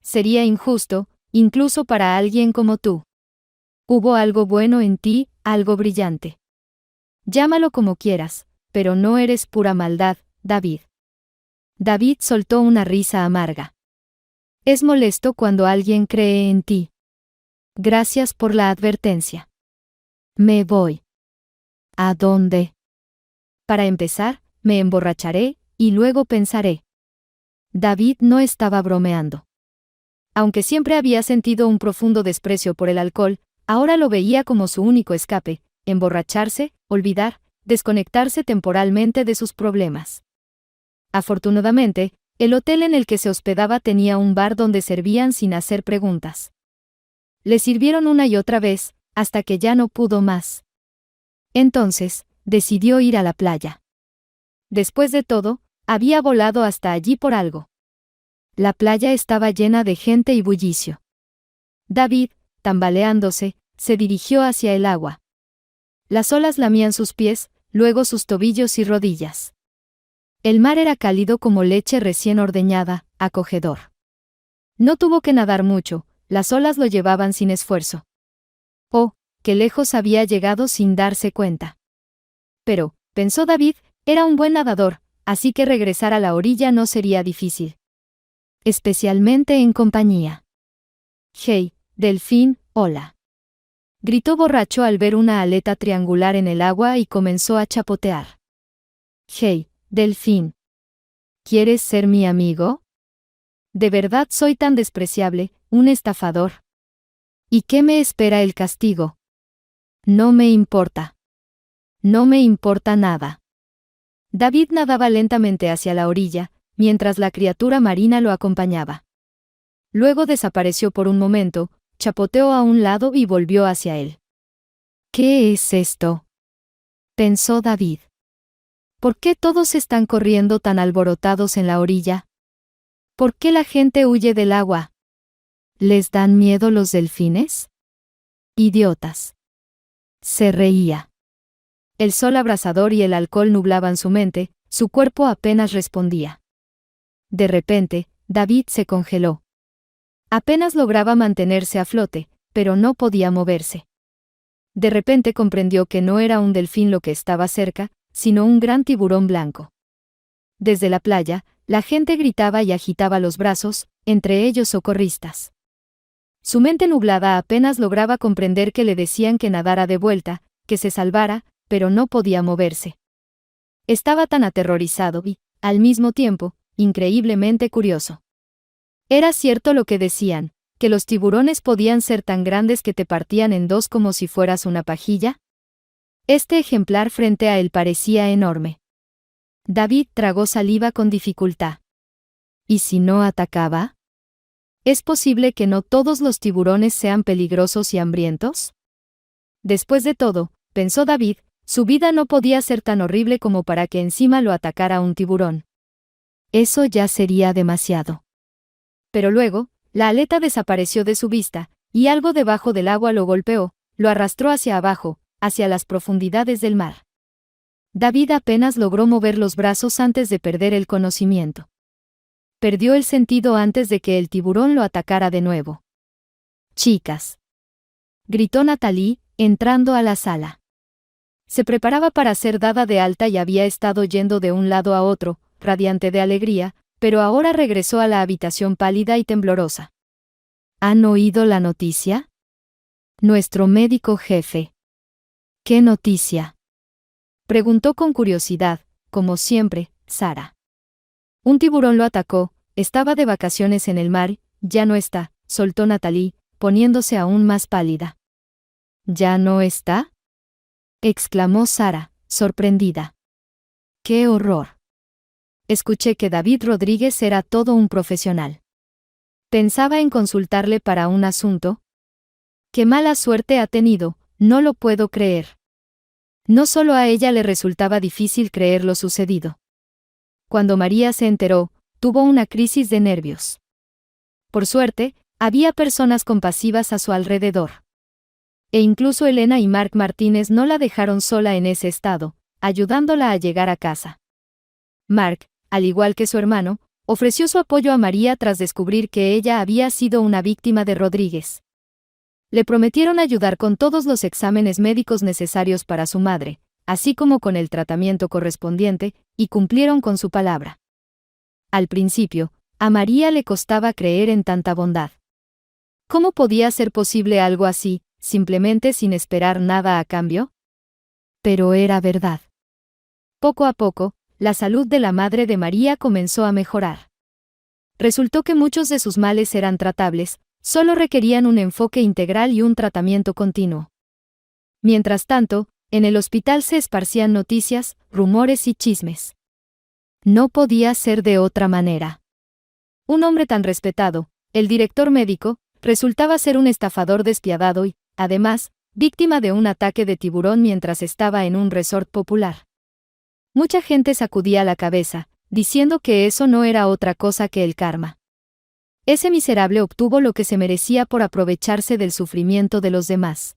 B: Sería injusto, incluso para alguien como tú. Hubo algo bueno en ti, algo brillante. Llámalo como quieras, pero no eres pura maldad, David. David soltó una risa amarga. Es molesto cuando alguien cree en ti. Gracias por la advertencia. Me voy. ¿A dónde? Para empezar, me emborracharé, y luego pensaré. David no estaba bromeando. Aunque siempre había sentido un profundo desprecio por el alcohol, ahora lo veía como su único escape, emborracharse, olvidar, desconectarse temporalmente de sus problemas. Afortunadamente, el hotel en el que se hospedaba tenía un bar donde servían sin hacer preguntas. Le sirvieron una y otra vez, hasta que ya no pudo más. Entonces, decidió ir a la playa. Después de todo, había volado hasta allí por algo. La playa estaba llena de gente y bullicio. David, tambaleándose, se dirigió hacia el agua. Las olas lamían sus pies, luego sus tobillos y rodillas. El mar era cálido como leche recién ordeñada, acogedor. No tuvo que nadar mucho, las olas lo llevaban sin esfuerzo. Oh, qué lejos había llegado sin darse cuenta. Pero, pensó David, era un buen nadador, así que regresar a la orilla no sería difícil. Especialmente en compañía. Hey, delfín, hola. Gritó borracho al ver una aleta triangular en el agua y comenzó a chapotear. Hey, delfín. ¿Quieres ser mi amigo? ¿De verdad soy tan despreciable, un estafador? ¿Y qué me espera el castigo? No me importa. No me importa nada. David nadaba lentamente hacia la orilla, mientras la criatura marina lo acompañaba. Luego desapareció por un momento, chapoteó a un lado y volvió hacia él. ¿Qué es esto?, pensó David. ¿Por qué todos están corriendo tan alborotados en la orilla? ¿Por qué la gente huye del agua? ¿Les dan miedo los delfines? Idiotas. Se reía. El sol abrasador y el alcohol nublaban su mente, su cuerpo apenas respondía. De repente, David se congeló. Apenas lograba mantenerse a flote, pero no podía moverse. De repente comprendió que no era un delfín lo que estaba cerca, sino un gran tiburón blanco. Desde la playa, la gente gritaba y agitaba los brazos, entre ellos socorristas. Su mente nublada apenas lograba comprender que le decían que nadara de vuelta, que se salvara, pero no podía moverse. Estaba tan aterrorizado y, al mismo tiempo, increíblemente curioso. Era cierto lo que decían, que los tiburones podían ser tan grandes que te partían en dos como si fueras una pajilla. Este ejemplar frente a él parecía enorme. David tragó saliva con dificultad. ¿Y si no atacaba? ¿Es posible que no todos los tiburones sean peligrosos y hambrientos? Después de todo, pensó David, su vida no podía ser tan horrible como para que encima lo atacara un tiburón. Eso ya sería demasiado. Pero luego, la aleta desapareció de su vista, y algo debajo del agua lo golpeó, lo arrastró hacia abajo, hacia las profundidades del mar. David apenas logró mover los brazos antes de perder el conocimiento. Perdió el sentido antes de que el tiburón lo atacara de nuevo. «Chicas», gritó Natalie, entrando a la sala. Se preparaba para ser dada de alta y había estado yendo de un lado a otro, radiante de alegría, pero ahora regresó a la habitación pálida y temblorosa. ¿Han oído la noticia? Nuestro médico jefe. ¿Qué noticia?, preguntó con curiosidad, como siempre, Sara. Un tiburón lo atacó, estaba de vacaciones en el mar, ya no está, soltó Natalie, poniéndose aún más pálida. ¿Ya no está?, exclamó Sara, sorprendida. ¡Qué horror! Escuché que David Rodríguez era todo un profesional. ¿Pensaba en consultarle para un asunto? ¡Qué mala suerte ha tenido! No lo puedo creer. No solo a ella le resultaba difícil creer lo sucedido. Cuando María se enteró, tuvo una crisis de nervios. Por suerte, había personas compasivas a su alrededor. E incluso Elena y Mark Martínez no la dejaron sola en ese estado, ayudándola a llegar a casa. Mark, al igual que su hermano, ofreció su apoyo a María tras descubrir que ella había sido una víctima de Rodríguez. Le prometieron ayudar con todos los exámenes médicos necesarios para su madre, así como con el tratamiento correspondiente, y cumplieron con su palabra. Al principio, a María le costaba creer en tanta bondad. ¿Cómo podía ser posible algo así, simplemente sin esperar nada a cambio? Pero era verdad. Poco a poco, la salud de la madre de María comenzó a mejorar. Resultó que muchos de sus males eran tratables, solo requerían un enfoque integral y un tratamiento continuo. Mientras tanto, en el hospital se esparcían noticias, rumores y chismes. No podía ser de otra manera. Un hombre tan respetado, el director médico, resultaba ser un estafador despiadado y, además, víctima de un ataque de tiburón mientras estaba en un resort popular. Mucha gente sacudía la cabeza, diciendo que eso no era otra cosa que el karma. Ese miserable obtuvo lo que se merecía por aprovecharse del sufrimiento de los demás.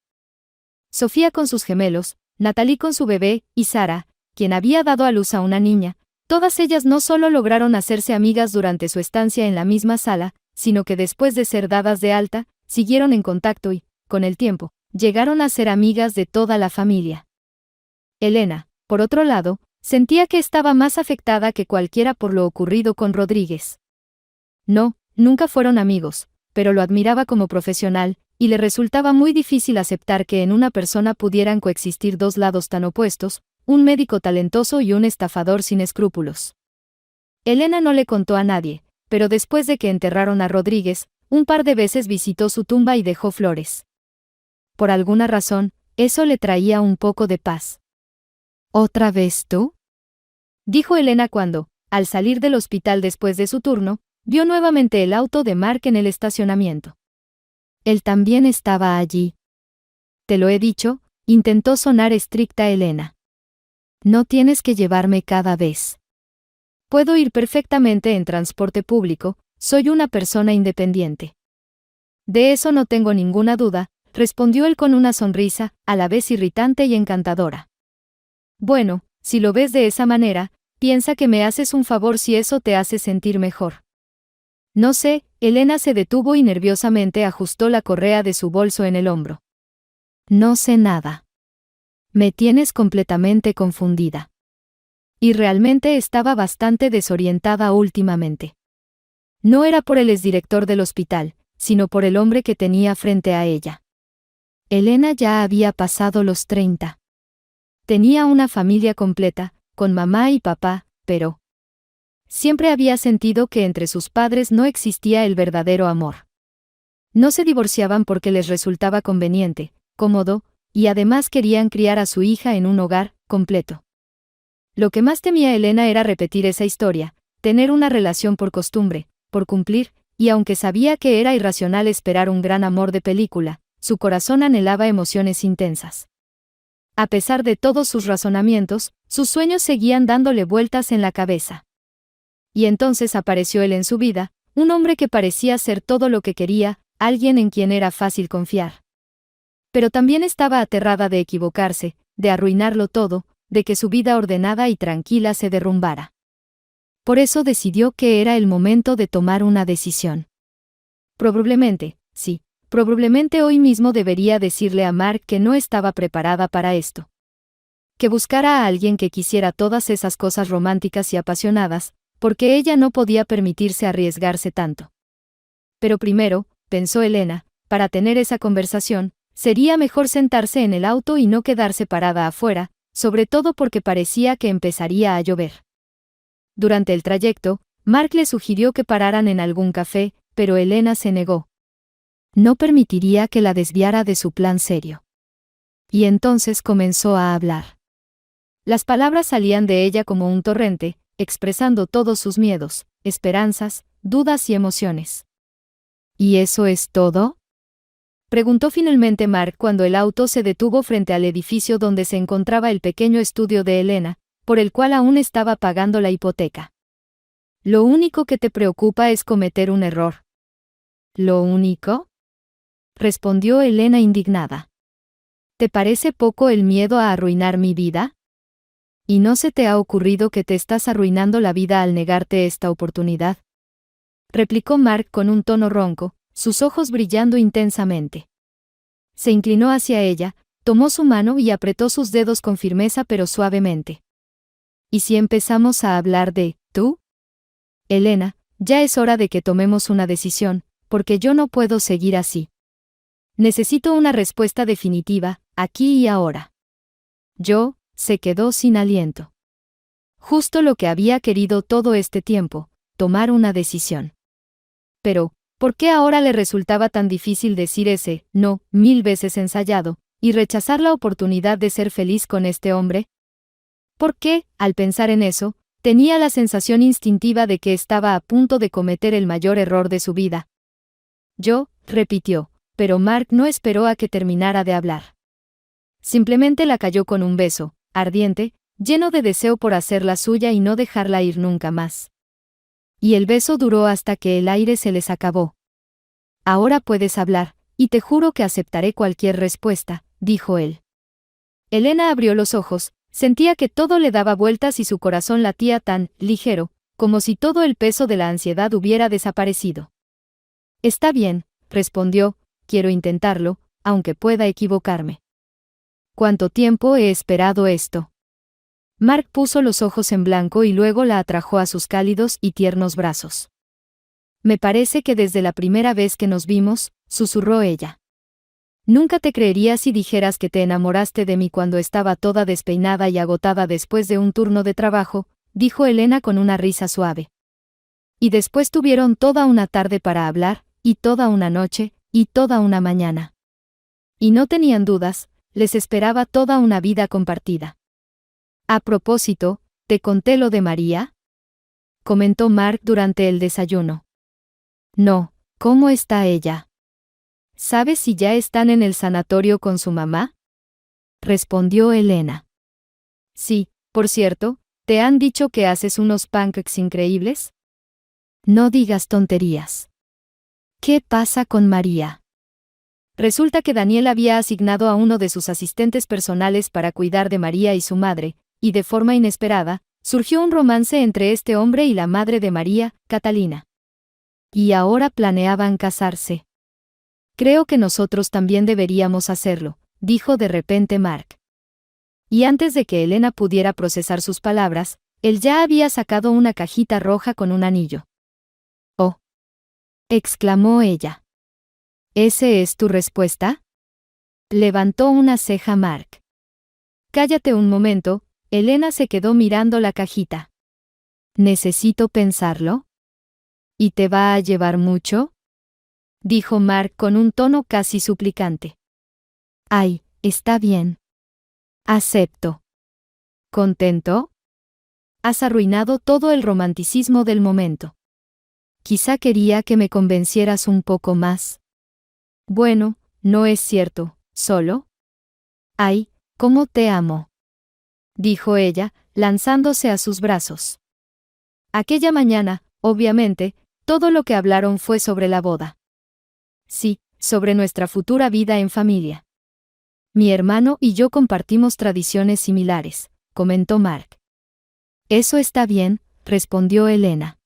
B: Sofía con sus gemelos, Natalie con su bebé, y Sara, quien había dado a luz a una niña, todas ellas no solo lograron hacerse amigas durante su estancia en la misma sala, sino que después de ser dadas de alta, siguieron en contacto y, con el tiempo, llegaron a ser amigas de toda la familia. Elena, por otro lado, sentía que estaba más afectada que cualquiera por lo ocurrido con Rodríguez. No, nunca fueron amigos, pero lo admiraba como profesional, y le resultaba muy difícil aceptar que en una persona pudieran coexistir dos lados tan opuestos, un médico talentoso y un estafador sin escrúpulos. Elena no le contó a nadie, pero después de que enterraron a Rodríguez, un par de veces visitó su tumba y dejó flores. Por alguna razón, eso le traía un poco de paz. ¿Otra vez tú?, dijo Elena cuando, al salir del hospital después de su turno, vio nuevamente el auto de Mark en el estacionamiento. Él también estaba allí. Te lo he dicho, intentó sonar estricta Elena. No tienes que llevarme cada vez. Puedo ir perfectamente en transporte público, soy una persona independiente. De eso no tengo ninguna duda, respondió él con una sonrisa, a la vez irritante y encantadora. Bueno, si lo ves de esa manera, piensa que me haces un favor si eso te hace sentir mejor. No sé, Elena se detuvo y nerviosamente ajustó la correa de su bolso en el hombro. No sé nada. Me tienes completamente confundida. Y realmente estaba bastante desorientada últimamente. No era por el exdirector del hospital, sino por el hombre que tenía frente a ella. Elena ya había pasado los 30. Tenía una familia completa, con mamá y papá, pero siempre había sentido que entre sus padres no existía el verdadero amor. No se divorciaban porque les resultaba conveniente, cómodo, y además querían criar a su hija en un hogar completo. Lo que más temía Elena era repetir esa historia, tener una relación por costumbre, por cumplir, y aunque sabía que era irracional esperar un gran amor de película, su corazón anhelaba emociones intensas. A pesar de todos sus razonamientos, sus sueños seguían dándole vueltas en la cabeza. Y entonces apareció él en su vida, un hombre que parecía ser todo lo que quería, alguien en quien era fácil confiar. Pero también estaba aterrada de equivocarse, de arruinarlo todo, de que su vida ordenada y tranquila se derrumbara. Por eso decidió que era el momento de tomar una decisión. Probablemente, sí, probablemente hoy mismo debería decirle a Mark que no estaba preparada para esto. Que buscara a alguien que quisiera todas esas cosas románticas y apasionadas, porque ella no podía permitirse arriesgarse tanto. Pero primero, pensó Elena, para tener esa conversación, sería mejor sentarse en el auto y no quedarse parada afuera, sobre todo porque parecía que empezaría a llover. Durante el trayecto, Mark le sugirió que pararan en algún café, pero Elena se negó. No permitiría que la desviara de su plan serio. Y entonces comenzó a hablar. Las palabras salían de ella como un torrente, expresando todos sus miedos, esperanzas, dudas y emociones. ¿Y eso es todo?, preguntó finalmente Mark cuando el auto se detuvo frente al edificio donde se encontraba el pequeño estudio de Elena, por el cual aún estaba pagando la hipoteca. Lo único que te preocupa es cometer un error. ¿Lo único? Respondió Elena indignada. ¿Te parece poco el miedo a arruinar mi vida? ¿Y no se te ha ocurrido que te estás arruinando la vida al negarte esta oportunidad? Replicó Mark con un tono ronco, sus ojos brillando intensamente. Se inclinó hacia ella, tomó su mano y apretó sus dedos con firmeza pero suavemente. ¿Y si empezamos a hablar de tú? Elena, ya es hora de que tomemos una decisión, porque yo no puedo seguir así. Necesito una respuesta definitiva, aquí y ahora. Se quedó sin aliento. Justo lo que había querido todo este tiempo, tomar una decisión. Pero, ¿por qué ahora le resultaba tan difícil decir ese no 1000 veces ensayado, y rechazar la oportunidad de ser feliz con este hombre? ¿Por qué, al pensar en eso, tenía la sensación instintiva de que estaba a punto de cometer el mayor error de su vida? Repitió, pero Mark no esperó a que terminara de hablar. Simplemente la cayó con un beso, ardiente, lleno de deseo por hacerla suya y no dejarla ir nunca más. Y el beso duró hasta que el aire se les acabó. Ahora puedes hablar, y te juro que aceptaré cualquier respuesta, dijo él. Elena abrió los ojos, sentía que todo le daba vueltas y su corazón latía tan ligero, como si todo el peso de la ansiedad hubiera desaparecido. Está bien, respondió, quiero intentarlo, aunque pueda equivocarme. ¿Cuánto tiempo he esperado esto? Mark puso los ojos en blanco y luego la atrajo a sus cálidos y tiernos brazos. Me parece que desde la primera vez que nos vimos, susurró ella. Nunca te creería si dijeras que te enamoraste de mí cuando estaba toda despeinada y agotada después de un turno de trabajo, dijo Elena con una risa suave. Y después tuvieron toda una tarde para hablar, y toda una noche, y toda una mañana. Y no tenían dudas, les esperaba toda una vida compartida. A propósito, ¿te conté lo de María?, comentó Mark durante el desayuno. No, ¿cómo está ella? ¿Sabes si ya están en el sanatorio con su mamá? Respondió Elena. Sí, por cierto, ¿te han dicho que haces unos pancakes increíbles? No digas tonterías. ¿Qué pasa con María? Resulta que Daniel había asignado a uno de sus asistentes personales para cuidar de María y su madre, y de forma inesperada, surgió un romance entre este hombre y la madre de María, Catalina. Y ahora planeaban casarse. Creo que nosotros también deberíamos hacerlo, dijo de repente Mark. Y antes de que Elena pudiera procesar sus palabras, él ya había sacado una cajita roja con un anillo. ¡Oh!, exclamó ella. ¿Ese es tu respuesta? Levantó una ceja Mark. Cállate un momento, Elena se quedó mirando la cajita. ¿Necesito pensarlo? ¿Y te va a llevar mucho?, dijo Mark con un tono casi suplicante. Ay, está bien. Acepto. ¿Contento? Has arruinado todo el romanticismo del momento. Quizá quería que me convencieras un poco más. Bueno, no es cierto, solo. Ay, cómo te amo, dijo ella, lanzándose a sus brazos. Aquella mañana, obviamente, todo lo que hablaron fue sobre la boda. Sí, sobre nuestra futura vida en familia. Mi hermano y yo compartimos tradiciones similares, comentó Mark. Eso está bien, respondió Elena.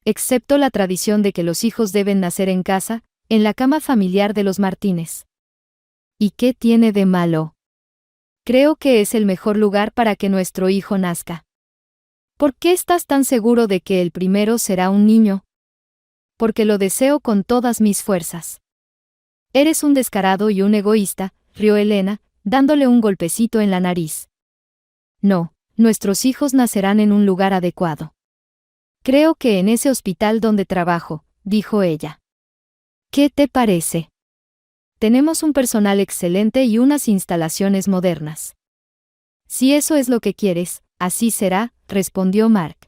B: Excepto la tradición de que los hijos deben nacer en casa, en la cama familiar de los Martínez. ¿Y qué tiene de malo? Creo que es el mejor lugar para que nuestro hijo nazca. ¿Por qué estás tan seguro de que el primero será un niño? Porque lo deseo con todas mis fuerzas. Eres un descarado y un egoísta, rió Elena, dándole un golpecito en la nariz. No, nuestros hijos nacerán en un lugar adecuado. Creo que en ese hospital donde trabajo, dijo ella. ¿Qué te parece? Tenemos un personal excelente y unas instalaciones modernas. Si eso es lo que quieres, así será, respondió Mark.